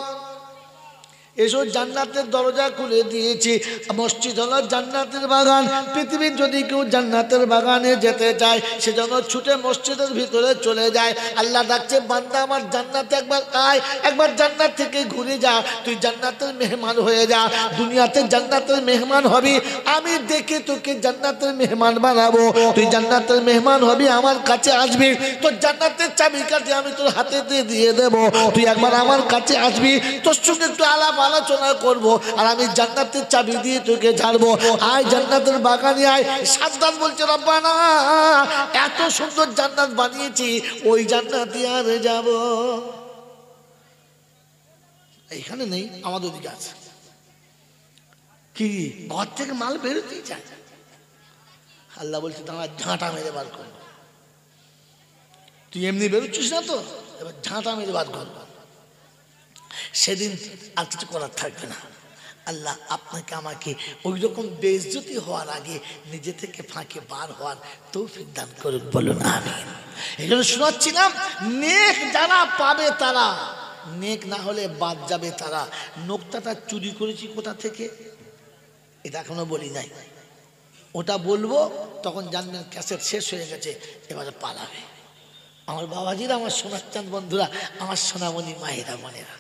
এসো জান্নাতের দরজা খুলে দিয়েছি। মসজিদ হলো জান্নাতের বাগান। পৃথিবীর যদি কেউ জান্নাতের বাগানে যেতে চায় সেজন্য ছুটে মসজিদের ভিতরে চলে যায়। আল্লাহ ডাকছে, বান্দা আমার জান্নাতে একবার আয়, একবার জান্নাত থেকে ঘুরে যা, তুই জান্নাতের মেহমান হয়ে যা। দুনিয়াতে জান্নাতের মেহমান হবি, আমি দেখে তোকে জান্নাতের মেহমান বানাবো। তুই জান্নাতের মেহমান হবি, আমার কাছে আসবি, তোর জান্নাতের চাবিকাঠি আমি তোর হাতে দিয়ে দেবো। তুই একবার আমার কাছে আসবি, তোর সঙ্গে একটু আলাপ আলোচনা করব, আর আমি জান্নাতের চাবি দিয়ে তোকে ছাড়বো। আয় জান্নাতের বাগানে আয়। সাদ্দাত বলছে, রব্বানা এত সুন্দর জান্নাত বানিয়েছি, ওই জান্নাতে আর যাব? এইখানে নেই, আমাদের ওদিকে আছে। কি ঘর থেকে মাল বেরোতেই চায়। আল্লাহ বলছে, তোমার ঝাঁটা মেরে বার করবো। তুই এমনি বেরোচ্ছিস না তো, এবার ঝাঁটা মেরে বার করবো। সেদিন আর কিছু করার থাকবে না। আল্লাহ আপনাকে আমাকে ওই রকম বেইজ্জতি হওয়ার আগে নিজে থেকে ফাঁকে বার হওয়ার তৌফিক দান করুক, বলুন আমিন। এখানে শোনাচ্ছিলাম, নেক যারা পাবে তারা, নেক না হলে বাদ যাবে তারা। নোকতাটা চুরি করেছি কোথা থেকে, এটা এখনো বলি নাই। ওটা বলবো তখন জানবেন ক্যাসেট শেষ হয়ে গেছে, এবারে পালাবে। আমার বাবাজিরা, আমার সোনার চাঁদ বন্ধুরা, আমার সোনামণি মায়েরা বোনেরা,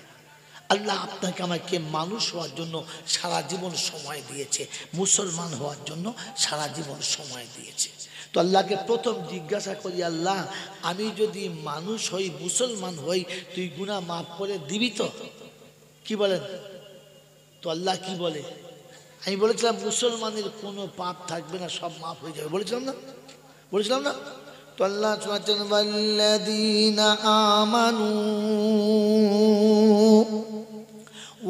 আল্লাহ আপনাকে আমাকে মানুষ হওয়ার জন্য সারা জীবন সময় দিয়েছে, মুসলমান হওয়ার জন্য সারা জীবন সময় দিয়েছে। তো আল্লাহকে প্রথম জিজ্ঞাসা করি, আল্লাহ আমি যদি মানুষ হই, মুসলমান হই, তুই গুনাহ মাফ করে দিবি তো? কি বলেন? তো আল্লাহ কি বলে? আমি বলেছিলাম মুসলমানের কোনো পাপ থাকবে না, সব মাফ হয়ে যাবে, বলেছিলাম না? বলেছিলাম না? তো আল্লাহ শোনাচ্ছেন, ওয়াল্লাযীনা আমানু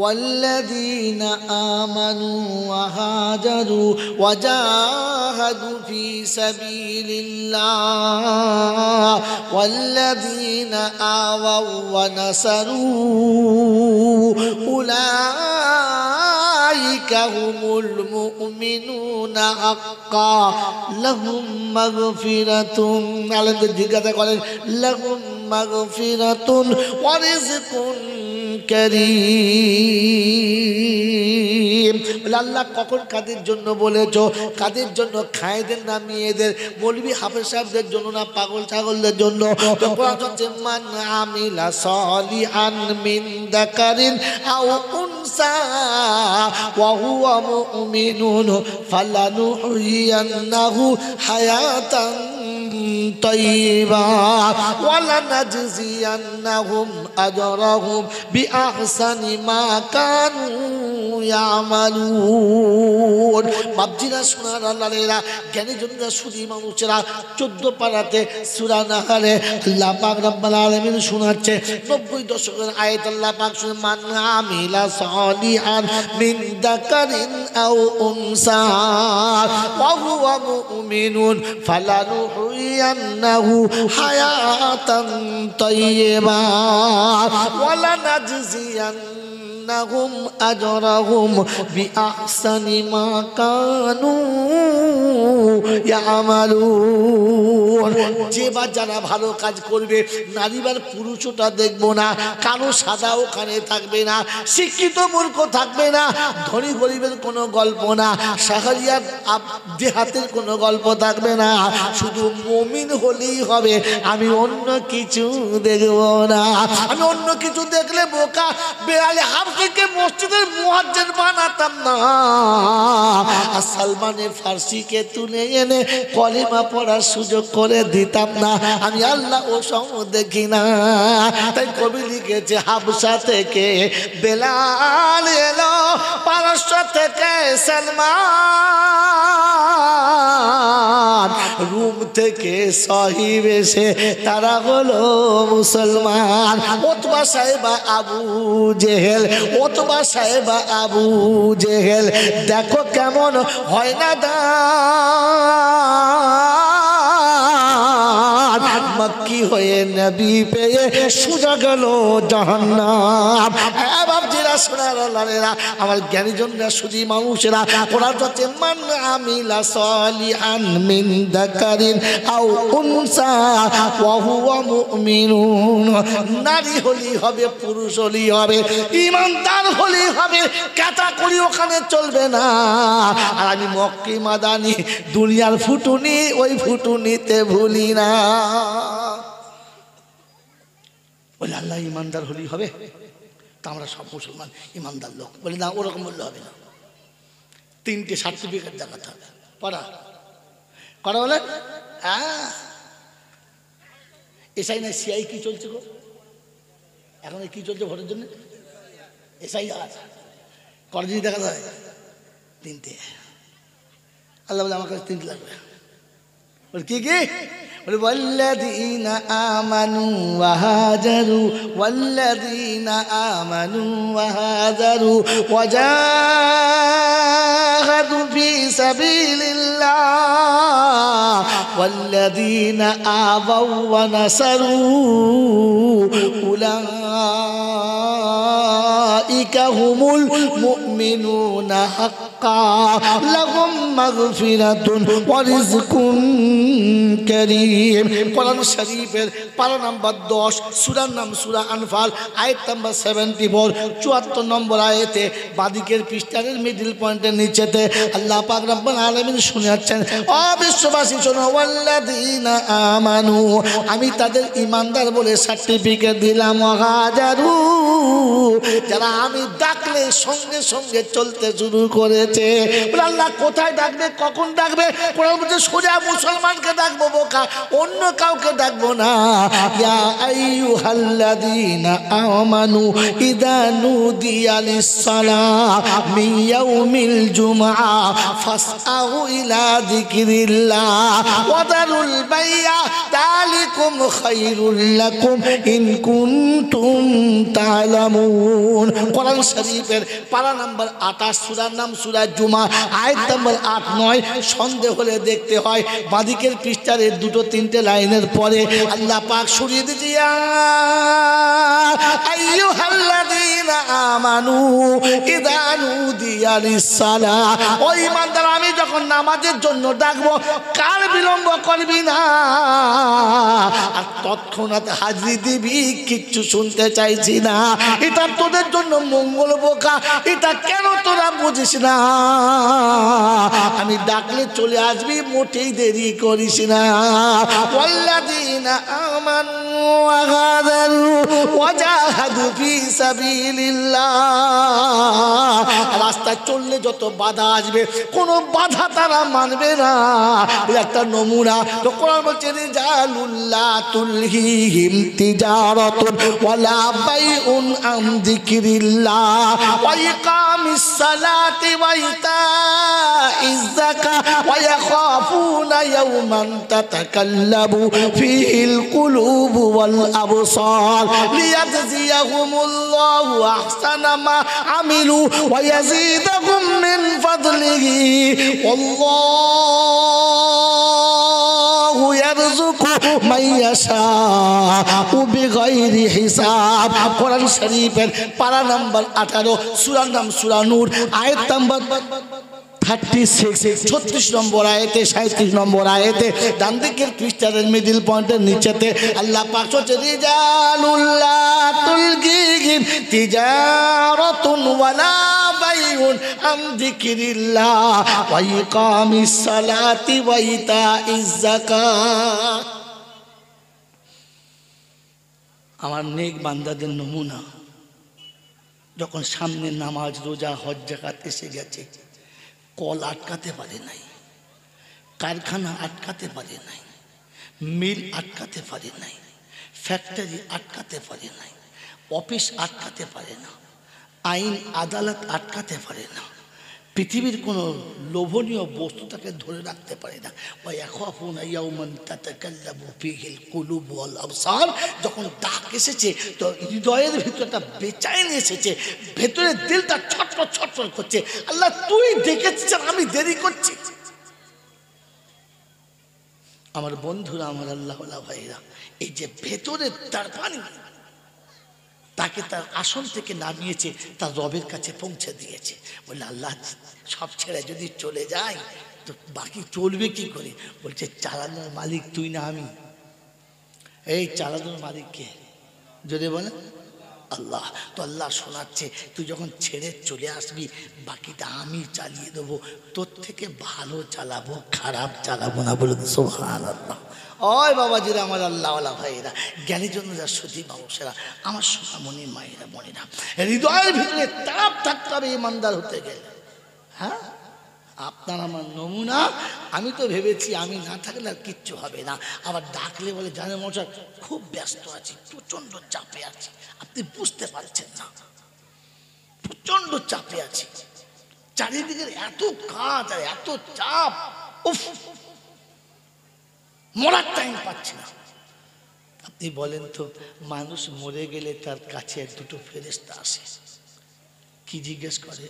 والذين آمنوا وهاجروا وجاهدوا في سبيل الله والذين آووا ونصروا أولئك هم المؤمنون حقا لهم مغفرة لهم مغفرة ورزق করিম। আল্লাহ কখন কাদের জন্য বলেছো? কাদের জন্য? খায়েদের না মেয়েদের, মৌলভী হাফেজ সাহেবদের জন্য না, পাগল ছাগলদের জন্য? তো কোরআন হচ্ছে, মান আমিলা সালিহান মিন যাকারিন আও উনসা ওয়া হুয়া মুমিনুন ফালানুহইয়ান্নাহু হায়াতান طيبا ولنجزينهم أجرهم بأحسن ما كانوا يعملون। বাবজিরা সোনার আল্লাহরা, জ্ঞানী জনেরা, সুধী মানুষেরা, 14 পারাতে সূরা নাহলে আল্লাহ পাক রব্বুল আলামিন শোনাচ্ছে 90 দশকের আয়াত। আল্লাহ পাক শুনে, মান আমিলা সালিহান মিন যাকারিন আও উনসা ওয়া হুয়া মুমিনুন ফালানুহইয়ান্নাহু হায়াতান তাইয়্যিবা ওয়ালানাজজিয়ান্নাহুম আজরাহুম বিআহসানি মা কানু ইয়ামালুন। যে বা যারা ভালো কাজ করবে, নারী বা পুরুষ ওটা দেখবো না, কারো সাদা ওখানে থাকবে না, শিক্ষিত মূর্খ থাকবে না, ধনী গরিবের কোনো গল্প না, শাহরিয়ার দেহাতের কোনো গল্প থাকবে না, শুধু মুমিন হলেই হবে। আমি অন্য কিছু দেখব না। আমি অন্য কিছু দেখলে বোকা বেড়ালে হাফসিকে মসজিদের মুয়াজ্জিন বানাতাম না, আর সালমানে ফার্সিকে তুলে এনে কলিমা পড়ার সুযোগ করে দিতাম না। আমি আল্লাহ ও সব দেখি না। তাই কবি লিখেছে, হাবসা থেকে বেলাল এলো, পারস্য থেকে সালমান, রুম থেকে সাহিব এসে তারা হলো মুসলমান। ওতবা সাহেবা আবু জেহেল, ওতবা সাহেবা আবু জেহেল, দেখো কেমন হয় না দান, মক্কি হয়ে নবী পেয়ে সোজা গেল জাহান্নাম। বাবজিরা বাবারা সোনার লালেরা আমার জ্ঞানীজনরা সুধী মানুষেরা কোরআন হচ্ছে মান আমিলা সলিহান মিন যাকারিন আও উনসা ওয়া হুয়া মুমিনুন। নারী হলেই হবে, পুরুষ হলেই হবে, ঈমানদার হলেই হবে, ক্যাটাগরি ওখানে চলবে না। আর আমি মক্কি মাদানি দুনিয়ার ফুটুনি, ওই ফুটুনিতে ভুলি না। বলে আল্লাহ ঈমানদার হলেই হবে, তা আমরা সব মুসলমান ঈমানদার লোক। বলে না, ওরকম বললে হবে না, 3টে সার্টিফিকেট দেখাতে হবে। পড়া করা বলে হ্যাঁ। এসআই না সিআই কি চলছে গো এখন? কি চলছে ভোটের জন্য? এসআই করে যদি দেখা যায় 3টে। আল্লাহ বলে আমার কাছে 3টে লাগবে। বলে কি কি? বলে ওয়াল্লাযীনা আমানু ওয়া হাজারু ওয়াল্লাযীনা আমানু ওয়া হাজারু ওয়া জাহাদু ফি সাবিলিল্লাহ ওয়াল্লাযীনা আওয়াউ ওয়া নাসারু উলাইকা হুমুল মুমিনুনা হাক্কান লাহুম মাগফিরাতুন ওয়া রিজকুন কারীম। কোরআন শরীফের পারা নাম্বার 10, সূরার নাম সূরা আনফাল, আয়াত নাম্বার 74, 74 নম্বর আয়াতে বাদিকের পৃষ্ঠার মিডল পয়েন্টের নিচেতে আল্লাহ পাক রব্বুল আলামিন শুনাচ্ছেন, ও বিশ্ববাসী শোনো, ওয়াল্লাযীনা আমানু, আমি তাদের ঈমানদার বলে সার্টিফিকেট দিলাম, হাজারু, যারা আমি ডাকলে সঙ্গে সঙ্গে চলতে শুরু করেছে। বলে আল্লাহ কোথায় ডাকবে, কখন ডাকবে? কোরআন বলছে সোজা মুসলমানকে ডাকবো, বোকা অন্য কাউকে ডাকবো না। ইয়া আইয়ুহাল্লাযীনা আমানু ইযা নুদিয়া লিস-সালাহ মিন ইয়াউমিল জুমআ ফাসআউ ইলা যিকরিল্লাহ ওয়া দারুল বাই'a যালিকুম খায়রুল লাকুম ইন কুনতুম তা'লামুন। কোরআন শরীফের পারা নাম্বার 28, সূরার নাম সূরা জুমা, আয়াত নাম্বার 8-9। সন্দেহ হলে দেখতে হয় বাদিকের পৃষ্ঠার 2-3টে লাইনের পরে আল্লাহ পাক শুনিয়ে দিয়েছে, ইয়া আইয়ুহাল্লাযীনা আমানু ইযা নুদিয়া লিস-সালাহ, ও ঈমানদার, আমি যখন নামাজের জন্য ডাকবো কার বিলম্ব করবি না, আর তৎক্ষণাৎ হাজিরি দিবি, কিচ্ছু শুনতে চাইছি না। এটা তোদের জন্য মঙ্গল, বোকা, এটা কেন তোরা বুঝিস না? আমি ডাকলে চলে আসবি, মোটেই দেরি করিস না। ওয়াল্লাযীনা আমানু ওয়া হাজারু ওয়া জাহাদু ফি সাবিলিল্লাহ, রাস্তায় চললে যত বাধা আসবে কোনো বাধা তারা মানবে না। একটা নমুনা তো কোরআন বলছে, রিজালুল্লাহ তুলহিহিম তিজারাতুন ওয়ালা বাইউন আন যিকরিল্লাহ ওয়া ইকামিস সালাতি ওয়া ইতাইজ যাকাত ওয়া ইয়াখাফুনা ইয়াওমান তাতাকাল্লাবু ফীহিল কুলুবু ওয়াল আবসার লিয়াজজিয়াহুমুল্লাহু আহসানা মা আমিলু ওয়া ইয়াজিদাহুম মিন ফাদলিহি আল্লাহু ইয়ারযুকু মান ইয়াশাউ বিগাইরি হিসাব। কোরআন শরীফের পারা নাম্বার 18, সূরার নাম সূরা নূর, আয়াত নাম্বার 36, 36 নম্বর আয়াতে, 37 নম্বর আয়াতে ডান দিকের পৃষ্ঠার মিডল পয়েন্টের নিচেতে আল্লাহ পাক বলছে, রিজালুল্লাহ তুলহিহিম তিজারাতুন ওয়ালা বাইউন আন যিকরিল্লাহ ওয়া ইকামিস সালাতি ওয়া ইতাইজ যাকাত। আমার নেক বান্দাদের নমুনা, যখন সামনে নামাজ, রোজা, হজ, যাকাত এসে গেছে, কল আটকাতে পারে নাই, কারখানা আটকাতে পারে নাই, মিল আটকাতে পারে নাই, ফ্যাক্টরি আটকাতে পারে নাই, অফিস আটকাতে পারে না, আইন আদালত আটকাতে পারে না, পৃথিবীর কোনো লোভনীয় বস্তু তাকে ধরে রাখতে পারে না। যখন ডাক এসেছে তো হৃদয়ের ভিতরে একটা বেচাইনি এসেছে, ভেতরের দিলটা ছটফট ছটফট করছে, আল্লাহ তুই দেখেছিস আমি দেরি করছি। আমার বন্ধুরা, আমার আল্লাহ ভাইরা, এই যে ভেতরের তার পানি, তাকে তার আসন থেকে নামিয়েছে, তার রবের কাছে পৌঁছে দিয়েছে। বললে আল্লাহ সব ছেড়ে যদি চলে যায় তো বাকি চলবে কি করে? বলছে চালানোর মালিক তুই না আমি। এই চালানোর মালিক কে? যদি বলে আল্লাহ। তো আল্লাহ শোনাচ্ছে তুই যখন ছেড়ে চলে আসবি বাকিটা আমি চালিয়ে দেবো, তোর থেকে ভালো চালাবো, খারাপ চালাবো না। বলুন সুবহানাল্লাহ। ওই বাবাজিরা, আমার আল্লাহওয়ালা ভাইয়েরা, জ্ঞানীর জন্য যা সুধী মানুষেরা, আমার সোনামণি মায়েরা বোনেরা, হৃদয়ের ভিতরে তাপ থাকতে হবে ইমানদার হতে গেলে। হ্যাঁ, আপনার আমার নমুনা। আমি তো ভেবেছি আমি না থাকলে আর কিচ্ছু হবে না। আবার ডাকলে বলে জানে মশাই খুব ব্যস্ত আছি, প্রচন্ড চাপে আছি, আপনি বুঝতে পারছেন না, প্রচন্ড চাপে আছি, চারিদিকে এত কাজ আর এত চাপ, উফ, মরার টাইম পাচ্ছি না। আপনি বলেন তো, মানুষ মরে গেলে তার কাছে দুটো ফেরেশতা আসে, কি জিজ্ঞেস করে?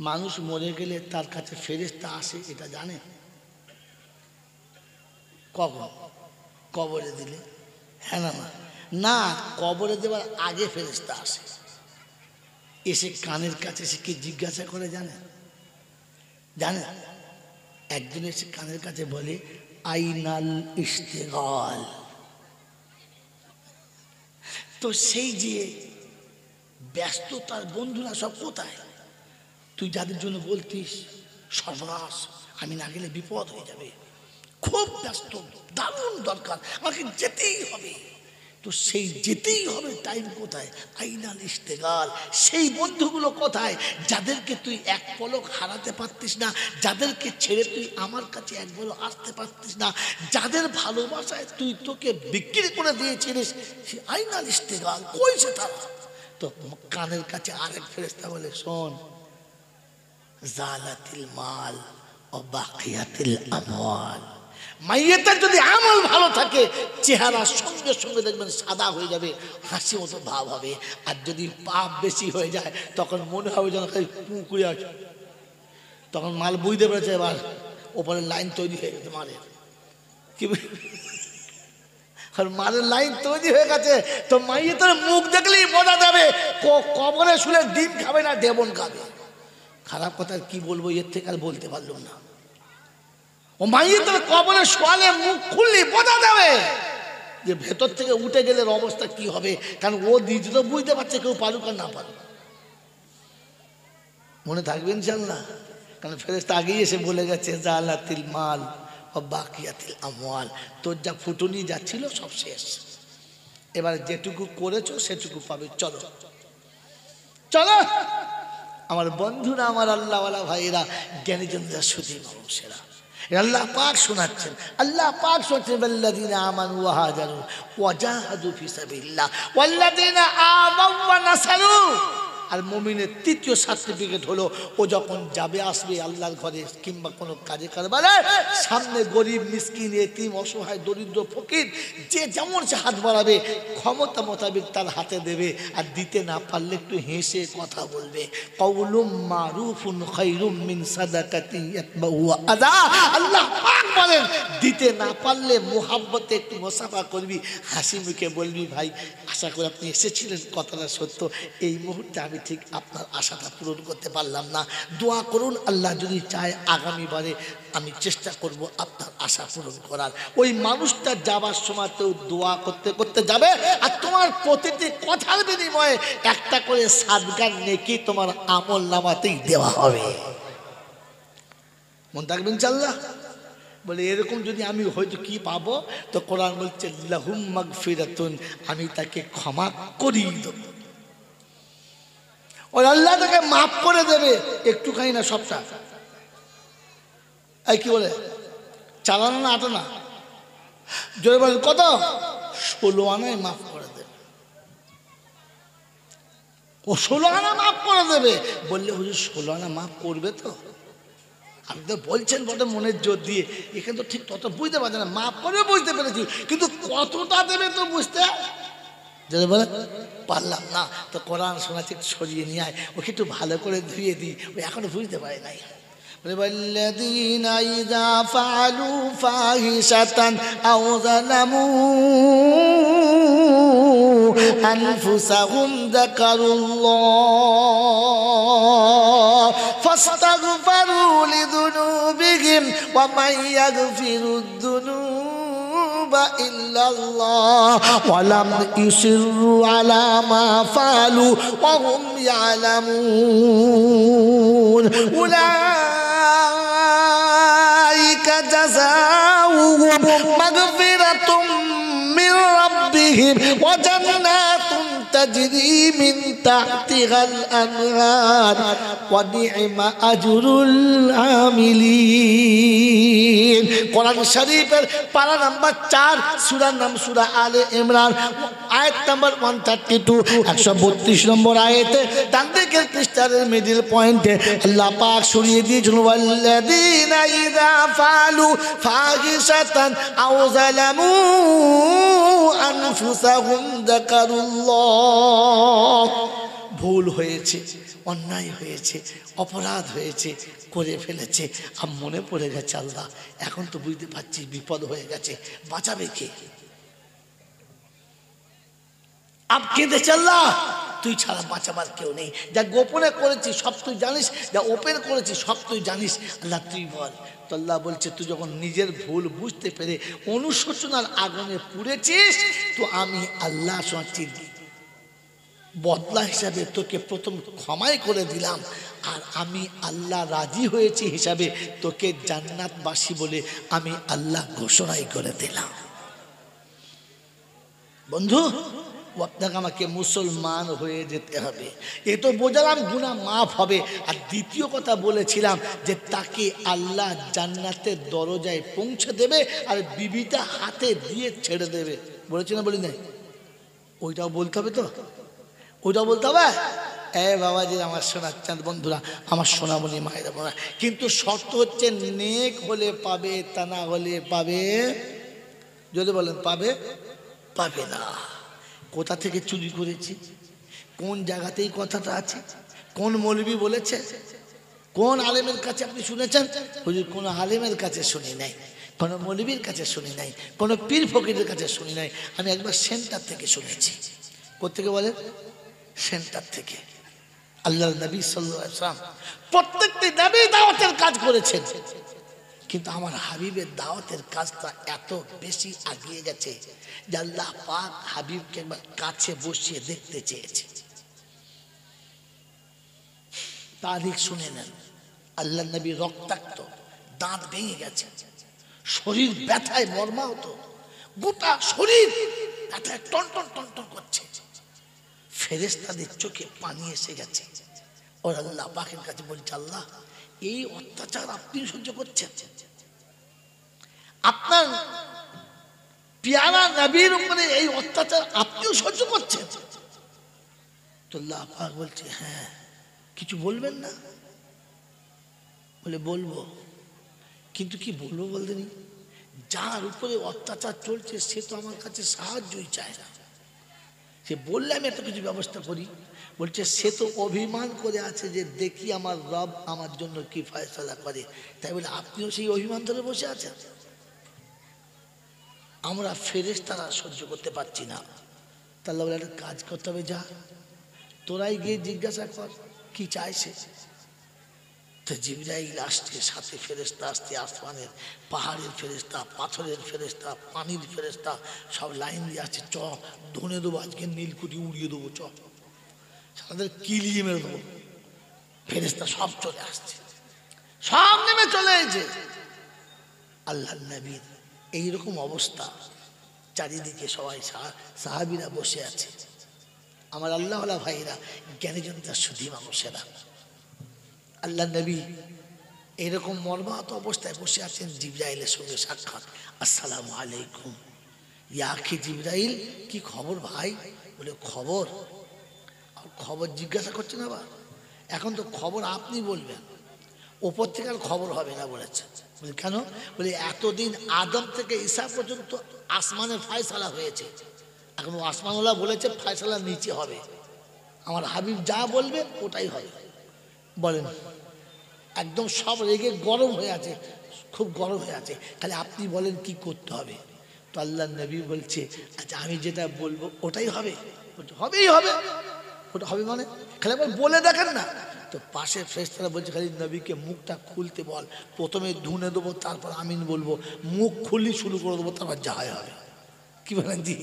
মানুষ মরে গেলে তার কাছে ফেরেশতা আসে, এটা জানে? কখন? কবরে দিলে। হ্যাঁ না? না, কবরে দেওয়ার আগে ফেরেশতা আসে, এসে কানের কাছে এসে কি জিজ্ঞাসা করে জানে? জানে? একজন এসে কানের কাছে বলে আইনাল ইশতিগাল। তো সেই যে ব্যস্ততার বন্ধুরা সব কোথায়? তুই যাদের জন্য বলতিস সর্বনাশ, আমি না গেলে বিপদ হয়ে যাবে, খুব ব্যস্ত, দারুণ দরকার, আমাকে যেতেই হবে, তো সেই যেতেই হবে টাইম কোথায়? আইনাল ইশতেগাল। সেই বন্ধুগুলো কোথায় যাদেরকে তুই এক পলক হারাতে পারতিস না, যাদেরকে ছেড়ে তুই আমার কাছে এক পলক আসতে পারতিস না, যাদের ভালোবাসায় তুই তোকে বিক্রি করে দিয়েছিলিস, সে আইনাল ইশতেগাল কই সে তারা? তো কানের কাছে আরেক ফেরেশতা বলে শোন, জালাতিল মাল ও বাকিয়াতিল আমওয়াল। মাইয়েতের যদি আমল ভালো থাকে চেহারা সঙ্গে সঙ্গে দেখবেন সাদা হয়ে যাবে, হাসি মতো ভাব হবে। আর যদি পাপ বেশি হয়ে যায় তখন মনে হবে যেন খালি পুকুরে আছে, তখন মাল বুঝতে পেরেছে এবার ওপরে লাইন তৈরি হয়ে গেছে মালের, কি আর মালের লাইন তৈরি হয়ে গেছে। তো মাইয়েতের মুখ দেখলেই বোঝা যাবে কবরে শুলে ডিম খাবে না দেবন খাবে। খারাপ কথা কি বলবো, এর থেকে আর বলতে পারলাম না। ও মাইয়েতের কবরে শোয়ালে মুখ খুললে বোঝা যাবে যে ভেতর থেকে উঠে গেলে অবস্থা কি হবে, কারণ ও নিজে তো বুঝতে পারছে, কেউ পারুক আর না পারুক। মনে থাকবে ইনশাআল্লাহ, কারণ ফেরেশতা আগেই এসে বলে গেছে জালাতিল মাল ও বাকিয়াতিল আমওয়াল। তোর যা ফুটুনি যাচ্ছিল সব শেষ, এবার যেটুকু করেছো সেটুকু পাবে। চলো চলো আমার বন্ধুরা, আমার আল্লাহওয়ালা ভাইয়েরা, জ্ঞানীজনরা, সুধী মানুষেরা, আল্লাহ পাক শোনাচ্ছেন, আল্লাহ পাক শোনাচ্ছেন ওয়াল্লাযীনা আমানু ওয়া হাজারু ওয়া জাহাদু ফি সাবিলিল্লাহ ওয়াল্লাযীনা আমানু ওয়া নাসারু। আর মুমিনের তৃতীয় সার্টিফিকেট হলো ও যখন যাবে আসবে আল্লাহর ঘরে কিংবা কোনো কাজে কারবারে, সামনে গরিব মিসকিন এতিম অসহায় দরিদ্র ফকির যে যেমন সে হাত বাড়াবে ক্ষমতা মোতাবেক তার হাতে দেবে, আর দিতে না পারলে একটু হেসে কথা বলবে। কাউলুম মারুফুন খায়রুম মিন সাদাকাতিন ইয়াতবাউ আযা। আল্লাহ পাক বলেন দিতে না পারলে মুহাব্বতে একটু মুসাফা করবি, হাসি মুখে বলবি ভাই আশা করি আপনি এসেছিলেন, কথাটা সত্য, এই মুহূর্তে আমি ঠিক আপনার আশাটা পূরণ করতে পারলাম না, দোয়া করুন, আল্লাহ যদি চায় আগামীবারে আমি চেষ্টা করব আপনার আশা পূরণ করার। ওই মানুষটা যাবার সময় তো দোয়া করতে করতে যাবে, আর তোমার প্রতিটি কথার বিনিময়ে একটা করে সাদগার নেকি তোমার আমল নামাতেই দেওয়া হবে। মন থাকবেন ইনশাআল্লাহ। বলে এরকম যদি আমি হয়তো কি পাবো, তো কোরআন বলছে লাহুম মাগফিরাতুন, আমি তাকে ক্ষমা করিয়ে দেব, ওর আল্লাহ তাকে মাফ করে দেবে, একটুখানি না সবটা। এই কি বলে চালানো না, আটা না, জোরে বলেন কত? 16 আনায় মাফ করে দেবে, ও 16 আনা মাফ করে দেবে। বললে হুজুর 16 আনা মাফ করবে তো? আপনি তো বলছেন বটে মনের জোর দিয়ে, এখানে তো ঠিক তত বুঝতে পারছে না, মাফ করে বুঝতে পেরেছি, কিন্তু কতটা দেবে তো বুঝতে যদি বলে পারলাম না। তো কোরআন শোনাচ্ছি, সরিয়ে নিয়ে আয়, ওকে একটু ভালো করে ধুয়ে দিই, ও এখনো বুঝতে পারে নাই। والذين إذا فعلوا فاحشة أو ظلموا أنفسهم ذكروا الله فاستغفروا لذنوبهم ومن يغفر الذنوب إلا الله ولم يصروا على ما فعلوا وهم يعلمون أولئك جزاؤهم مغفرة من ربهم وجنات تجري من تحتها الأنهار ونعم أجر العاملين কোরআন শরীফের পারা নাম্বার 4 সূরার নাম সূরা আলে ইমরান আয়াত নাম্বার 132 132 নম্বর আয়াতে ডান দিকের পৃষ্ঠার মিডল পয়েন্টে আল্লাহ পাক শুনিয়ে দিয়েছেন ওয়াল্লাযীনা ইযা ফালু ফাহিশাতান আও যালামু আনফুসাহুম যাকারুল্লাহ ভুল হয়েছে অন্যায় হয়েছে অপরাধ হয়েছে করে ফেলেছে আর মনে পড়ে গেছে আল্লাহ এখন তো বুঝতে পারছি বিপদ হয়ে গেছে বাঁচাবে কে আপ কেঁদেছে আল্লাহ তুই ছাড়া বাঁচাবার কেউ নেই যা গোপনে করেছি সব তুই জানিস যা ওপেন করেছি সব তুই জানিস আল্লাহ তুই বল তো আল্লাহ বলছে তুই যখন নিজের ভুল বুঝতে পেরে অনুশোচনার আগুনে পুড়েছিস তো আমি আল্লাহ শুনছি বদলা হিসাবে তোকে প্রথম ক্ষমাই করে দিলাম আর আমি আল্লাহ রাজি হয়েছি হিসাবে তোকে জান্নাতবাসী বলে আমি আল্লাহ ঘোষণাই করে দিলাম বন্ধু আপনাকে আমাকে মুসলমান হয়ে যেতে হবে এ তো বোঝালাম গুনাহ মাফ হবে আর দ্বিতীয় কথা বলেছিলাম যে তাকে আল্লাহ জান্নাতের দরজায় পৌঁছে দেবে আর বিবিটা হাতে দিয়ে ছেড়ে দেবে বলেছি না বলি না ওইটাও বলতে হবে তো ওইটাও বলতে হবে বাবাজি আমার সোনার চাঁদ বন্ধুরা আমার সোনামণি মায়েরা বোনা কিন্তু শর্ত হচ্ছে নেক হলে পাবে তা না হলে পাবে যদি বলেন পাবে পাবে না কোথা থেকে চুরি করেছি কোন জায়গাতেই কথাটা আছে কোন মৌলবী বলেছে কোন আলেমের কাছে আপনি শুনেছেন হুজুর কোন আলেমের কাছে শুনি নাই কোন মৌলবীর কাছে শুনি নাই কোন পীর ফকিরের কাছে শুনি নাই আমি একবার সেন্টার থেকে শুনেছি কোত্থেকে বলেন সেন্টার থেকে আল্লাহর নবী সাল্লাল্লাহু আলাইহি ওয়াসাল্লাম প্রত্যেকটি নবী দাওয়াতের কাজ করেছেন কিন্তু আমার হাবিবের দাওয়াতের কাজটা এত বেশি এগিয়ে গেছে যে আল্লাহ পাক হাবিবকে একবার কাছে বসিয়ে দেখতে চেয়েছে তারিখ শুনে নেন আল্লাহ নবী রক্তাক্ত দাঁত ভেঙে গেছে শরীর ব্যথায় মর্মাহত গোটা শরীর ব্যথায় টনটন টনটন করছে ফেরেশতাদের চোখে পানি এসে গেছে ওর আল্লাহ পাকের কাছে বলছে আল্লাহ এই অত্যাচার আপনি সহ্য করছেন আপনার পেয়ারা নবীর উপরে এই অত্যাচার আপনিও সহ্য করছেন তো আল্লাহ পাক বলছে হ্যাঁ কিছু বলবেন না বলে বলবো কিন্তু কি বলবো বলতে নি যার উপরে অত্যাচার চলছে সে তো আমার কাছে সাহায্যই চায় না সে বললে আমি এত কিছু ব্যবস্থা করি বলছে সে তো অভিমান করে আছে যে দেখি আমার রব আমার জন্য কি ফয়সালা করে তাই বলে আপনিও সেই অভিমান ধরে বসে আছেন আমরা ফেরেশতারা সহ্য করতে পারছি না তাহলে বলে একটা কাজ করতে হবে যা তোরাই গিয়ে জিজ্ঞাসা কর কি চাইছে তো জিবরাইল আসছে সাথে ফেরেশতা আসছে আসমানের পাহাড়ের ফেরেশতা পাথরের ফেরেশতা পানির ফেরেশতা সব লাইন দিয়ে আসছে চ ধনে দেবো আজকে নীলকুঠি উড়িয়ে দেবো চ তাদের কিলিয়ে মেরে দেবো ফেরেশতা সব চলে আসছে সব নেমে চলে এসেছে আল্লাহ নবীর এইরকম অবস্থা চারিদিকে সবাই সাহাবীরা বসে আছে আমার আল্লাহওয়ালা ভাইরা জ্ঞানীজনতা শুধু মানুষেরা আল্লাহ নবী এরকম মর্মাহত অবস্থায় বসে আছেন জিবরাইলের সঙ্গে সাক্ষাৎ আসসালামু আলাইকুম ইয়া আখি জিবরাইল কি খবর ভাই বলে খবর খবর জিজ্ঞাসা করছেন আবার এখন তো খবর আপনি বলবেন ওপর থেকে আর খবর হবে না বলেছে বলে কেন বলে এতদিন আদম থেকে ঈসা পর্যন্ত আসমানের ফয়সালা হয়েছে এখন আসমানওয়ালা বলেছে ফয়সালা নিচে হবে আমার হাবিব যা বলবে ওটাই হবে বলেন একদম সব রেগে গরম হয়ে আছে, খুব গরম হয়ে আছে, তাহলে আপনি বলেন কি করতে হবে? তো আল্লাহ নবী বলছে, আচ্ছা আমি যেটা বলবো ওটাই হবে? হবেই হবে। ওটা হবে মানে খালি একবার বলে দেখেন না। তো পাশে ফেরেশতারা বলছে, খালি নবীকে মুখটা খুলতে বল, প্রথমে ধুনে দেবো, তারপর আমিন বলবো, মুখ খুললি শুরু করে দেবো, তারপর যা হয় হবে। কি বলেন জি?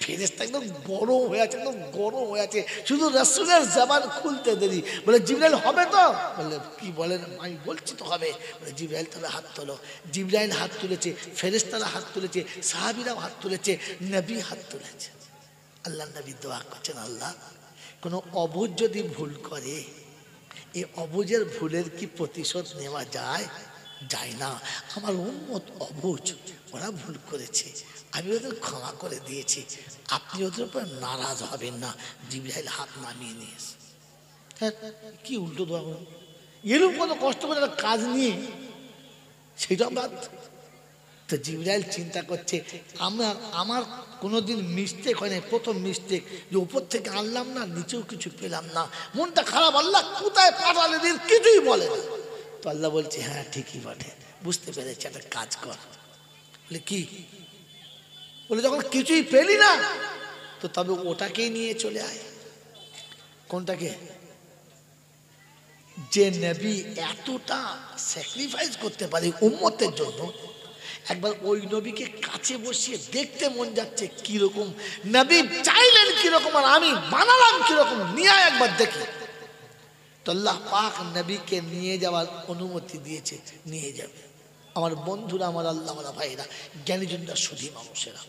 ফেরেশতা একদম গরম হয়ে আছে, একদম গরম হয়ে আছে, শুধু রাসূলের জবান খুলতে দেরি। বলে জিবরাইল হবে তো? বলে কি বলেন? আমি বলছি তো হবে। বলে জিবরাইল তবে হাত তোলো। জিবরাইল হাত তুলেছে, ফেরেশতারা হাত তুলেছে, সাহাবীরাও হাত তুলেছে, নবী হাত তুলেছে। আল্লাহ নবী দোয়া করছেন, আল্লাহ কোনো অবুঝ যদি ভুল করে, এই অবুঝের ভুলের কি প্রতিশোধ নেওয়া যায়? যায় না। আমার উম্মত অবুঝ, ওরা ভুল করেছে, আমি ওদের ক্ষমা করে দিয়েছি, আপনি ওদের উপর নারাজ হবেন না। জিবরাইল হাত নামিয়ে নিয়েছে। হ্যাঁ, কি উল্টো দোয়া করুন, এরকম কত কষ্ট করে একটা কাজ নিয়ে সেটা বাদ। তো জিবরাইল চিন্তা করছে, আমার কোনোদিন মিস্টেক হয় না, প্রথম মিস্টেক যে উপর থেকে আনলাম না, নিচেও কিছু পেলাম না, মনটা খারাপ, আল্লাহ কোথায় পাঠালে দিন কিছুই বলে না। তো আল্লাহ বলছে, হ্যাঁ ঠিকই বটে, বুঝতে পেরেছি, একটা কাজ কর। বলে কি? বলে যখন কিছুই পেলি না, তো তবে ওটাকেই নিয়ে চলে আয়। কোনটাকে? যে নবী এতটা স্যাক্রিফাইস করতে পারে উম্মতের জন্য, একবার ওই নবীকে কাছে বসিয়ে দেখতে মন যাচ্ছে কিরকম নবী চাইলেন কিরকম, আর আমি বানালাম কিরকম, নিয়ে একবার দেখি। তো আল্লাহ পাক নবীকে নিয়ে যাওয়ার অনুমতি দিয়েছে, নিয়ে যাবে। আমার বন্ধুরা, আমার আল্লাহ ভাইরা, জ্ঞানীজনরা, সুধী মানুষেরা,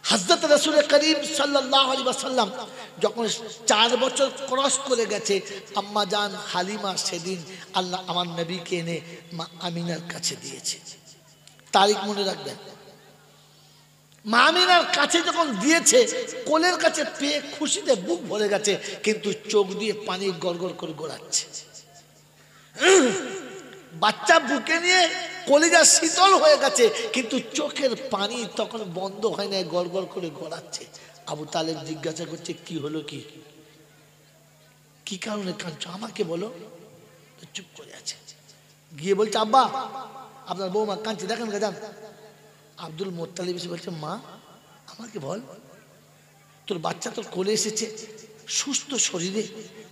হযরত রাসূল করিম সাল্লাল্লাহু আলাইহি ওয়াসাল্লাম যখন 4 বছর ক্রস করে গেছে, আম্মা জান হালিমা সেদিন আল্লাহ আমার নবীকে এনে মা আমিনার কাছে দিয়েছে। তারিখ মনে রাখবেন। মা আমিনার কাছে যখন দিয়েছে, কোলের কাছে পেয়ে খুশিতে বুক ভরে গেছে, কিন্তু চোখ দিয়ে পানি গড়গড় করে গড়াচ্ছে। বাচ্চা বুকে নিয়ে কলিজা শীতল হয়ে গেছে, কিন্তু চোখের পানি তখন বন্ধ হয় না, গড়গড় করে গড়াচ্ছে। আবু তালেব জিজ্ঞাসা করছে, কি হলো, কি কারণে কাঁদছো, আমাকে বলো। চুপ করে আছে। গিয়ে বলছে, আব্বা আপনার বৌমা কাঁদছে, দেখেন গাজান। আব্দুল মোত্তালিব এসে বলছে, মা আমাকে বল, তোর বাচ্চা তোর কোলে এসেছে, সুস্থ শরীরে,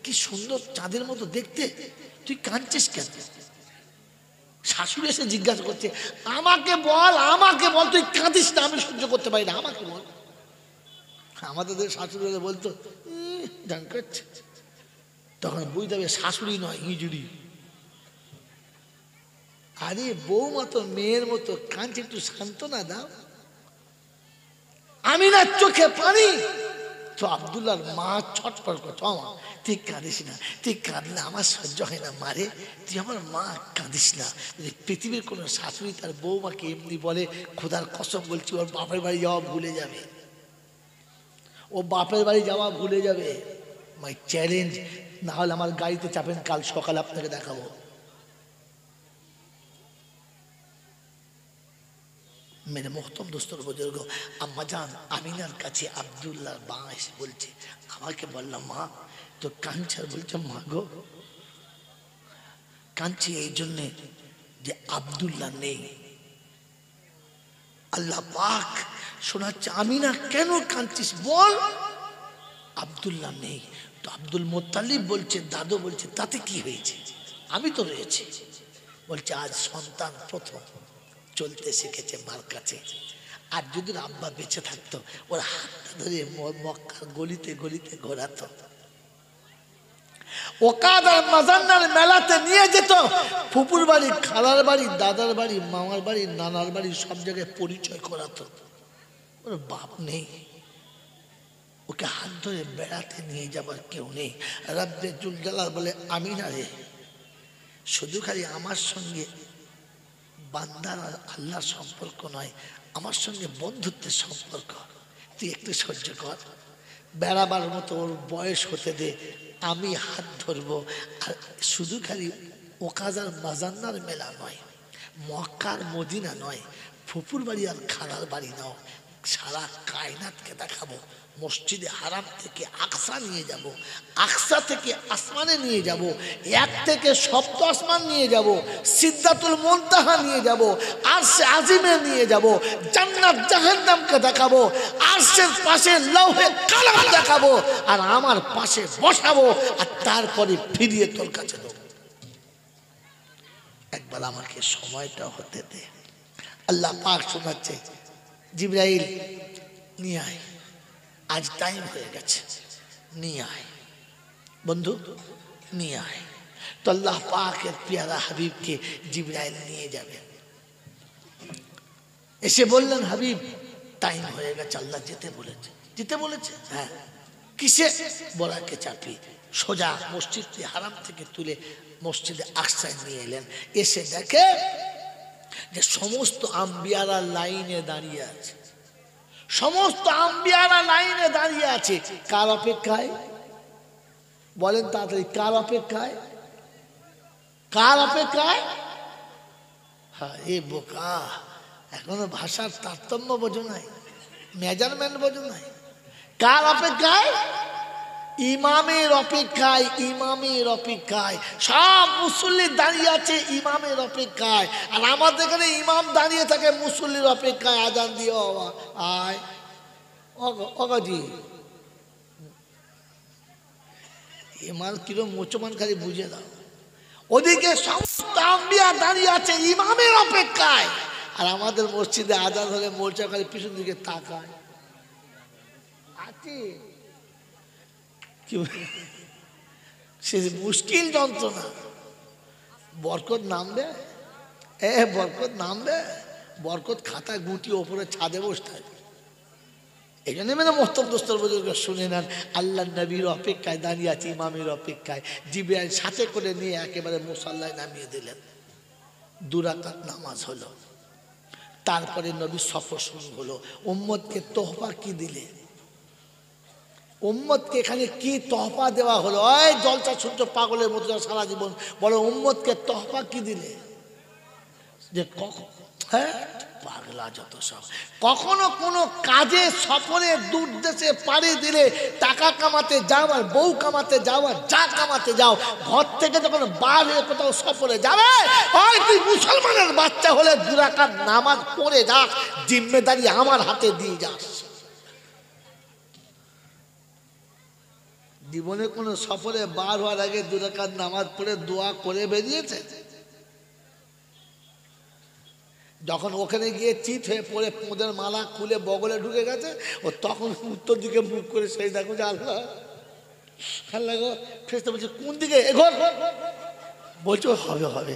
কি সুন্দর চাঁদের মতো দেখতে, তুই কাঁদছিস কেন? শাশুড়ি এসে জিজ্ঞাসা করছে, আমাকে বল, তুই কাঁদিস না, আমি সহ্য করতে পারি না, আমাকে বল। আমাদের শাশুড়ি বলতো জান করছে, তখন বুঝতে হবে শাশুড়ি নয়, ইঁজুড়ি। আরে বৌমা তো মেয়ের মতো কাঁদছে, একটু সান্ত্বনা দাও। আমিনার চোখে পানি। তো আব্দুল্লাহর মা ছটফট করছে, মা তুই কাঁদিস না, তুই কাঁদলে আমার সহ্য হয় না, মারে তুই আমার মা, কাঁদিস না। পৃথিবীর কোনো শাশুড়ি তার বৌমাকে এমনি বলে, খোদার কসম বলছি, ওর বাপের বাড়ি যাওয়া ভুলে যাবে, ও বাপের বাড়ি যাওয়া ভুলে যাবে। মাই চ্যালেঞ্জ, না হলে আমার গাড়িতে চাপেন, কাল সকালে আপনাকে দেখাবো। মেরে মোহতম দোস্তর বুজুর্গ, আম্মা জান আমিনার কাছে আব্দুল্লাহর মা এসে বলছে, আমাকে বললাম, মা তো কাঁদছে। আর বলছে, মা গো কাঁদছি এই জন্যে যে আব্দুল্লাহ নেই। আল্লাহ পাক শোনাচ্ছে, আমিনা কেন কাঁদছিস বল? আব্দুল্লাহ নেই। তো আব্দুল মোত্তালিব বলছে, দাদু বলছে, তাতে কি হয়েছে, আমি তো রয়েছি। বলছে, আজ সন্তান প্রথম চলতে শিখেছে মার কাছে, আর যদি আব্বা বেঁচে থাকতো, ওর হাতটা ধরে মক্কার গলিতে গলিতে ঘোরাতো, ওকাদার মাজান্নার মেলাতে নিয়ে যেত, ফুপুর বাড়ি, খালার বাড়ি, দাদার বাড়ি, মামার বাড়ি, নানার বাড়ি, সব জায়গায় পরিচয় করাতো। ওর বাপ নেই, ওকে হাত ধরে বেড়াতে নিয়ে যাবার কেউ নেই। রাব্বে জুল জালাল বলে, আমিনা রে, শুধু খালি আমার সঙ্গে বান্দার আর আল্লাহর সম্পর্ক নয়, আমার সঙ্গে বন্ধুত্বের সম্পর্ক, তুই একটু সহ্য কর, বেড়াবার মতো ওর বয়স হতে দে, আমি হাত ধরবো। আর শুধু খালি ওকাজার মাজান্নার মেলা নয়, মক্কার মদিনা নয়, ফুপুর বাড়ি আর খালার বাড়ি নাও, সারা কায়নাতকে দেখাবো। মসজিদে হারাম থেকে আকসা নিয়ে যাব, আকসা থেকে আসমানে নিয়ে যাব, এক থেকে সপ্ত আসমান নিয়ে যাব, সিদ্ধাতুল মুনতাহা নিয়ে যাব, আরশে আজিমে নিয়ে যাব, জান্নাত জাহান্নামকে দেখাবো, আরশের পাশে লৌহে কালাম দেখাবো, আর আমার পাশে বসাবো, আর তারপরে ফিরিয়ে তোর কাছে দেবো। একবার আমাকে সময়টা হতে দে। আল্লাহ পাক শোনাচ্ছে, জিবরাইল নিয়ে আয়, আজ টাইম হয়ে গেছে, নিয়ে আয় বন্ধু, নিয়ে আয়। তো আল্লাহ পাকের পেয়ারা হাবিবকে জিবরাইল নিয়ে যাবে। এসে বললেন, হাবিব টাইম হয়ে গেছে, আল্লাহ যেতে বলেছে। যেতে বলেছে? হ্যাঁ। কিসে? বলাকে চাপিয়ে সোজা মসজিদে হারাম থেকে তুলে মসজিদে আকসায় নিয়ে এলেন। এসে দেখে যে সমস্ত আম্বিয়ারা লাইনে দাঁড়িয়ে আছে, সমস্ত আম্বিয়ারা লাইনে দাঁড়িয়ে আছে। কার অপেক্ষায়? বলেন তাড়াতাড়ি, কার অপেক্ষায়? কার অপেক্ষায়? হ্যাঁ, এ বোকা, এখনো ভাষার তারতম্য বোঝো নাই, মেজারমেন্ট বোঝো নাই। কার অপেক্ষায়? ইমামের অপেক্ষায়, ইমামের অপেক্ষায়। সব মুসল্লি দাঁড়িয়ে আছে ইমামের অপেক্ষায়, আর আমাদের এখানে ইমাম দাঁড়িয়ে থাকে মুসল্লির অপেক্ষায়। আজান দিয়ে আয় অগাজি ইমাম কিরম মুসলমান খালি বুঝে দাও। ওদিকে সমস্ত আম্বিয়া দাঁড়িয়ে আছে ইমামের অপেক্ষায়, আর আমাদের মসজিদে আজান হলে মোর্চা খালি পিছন দিকে তাকায় আছে। সে মুশকিল যন্ত্রণা। বরকত নামবে, বরকত নামবে, বরকত খাতা গুটি ওপরে ছাদে বসে থাকে। এই জন্য মেনে মোহতরম দোস্তর বুজুর্গ শুনে নেন, আল্লাহ নবীর অপেক্ষায় দাঁড়িয়ে আছে, ইমামের অপেক্ষায়। জিবরাইল সাথে করে নিয়ে একেবারে মুসাল্লায় নামিয়ে দিলেন। 2 রাকাত নামাজ হলো। তারপরে নবীর সফর শুরু হলো। উম্মতকে তোহফা কি দিলে? উম্মতকে এখানে কি তোহফা দেওয়া হলো? ওই জলসা শুনছো পাগলের মতো সারা জীবন, বলো উম্মতকে তোহফা কি দিলে? যে হ্যাঁ পাগলা যত সব। কখনো কোনো কাজে সফরে দূর দেশে পাড়ি দিলে, টাকা কামাতে যাও আর বউ কামাতে যাও আর যা কামাতে যাও, ঘর থেকে যখন বার হয়ে কোথাও সফরে যাবে, ওই তুই মুসলমানের বাচ্চা হলে 2 রাকাত নামাজ পড়ে যাস, জিম্মেদারি আমার হাতে দিয়ে যাস। জীবনে কোনো সফরে বার হওয়ার আগে 2 রাকাত নামাজ পড়ে দোয়া করে বেরিয়েছে? যখন ওখানে গিয়ে চিত হয়ে পড়ে পোঁদের মালা খুলে বগলে ঢুকে গেছে, ও তখন উত্তর দিকে মুখ করে সেই দেখো যে আল্লাহ আল্লাহ গো, ফেরেশতা বলছে কোন দিকে? এগোর। বলছো হবে হবে।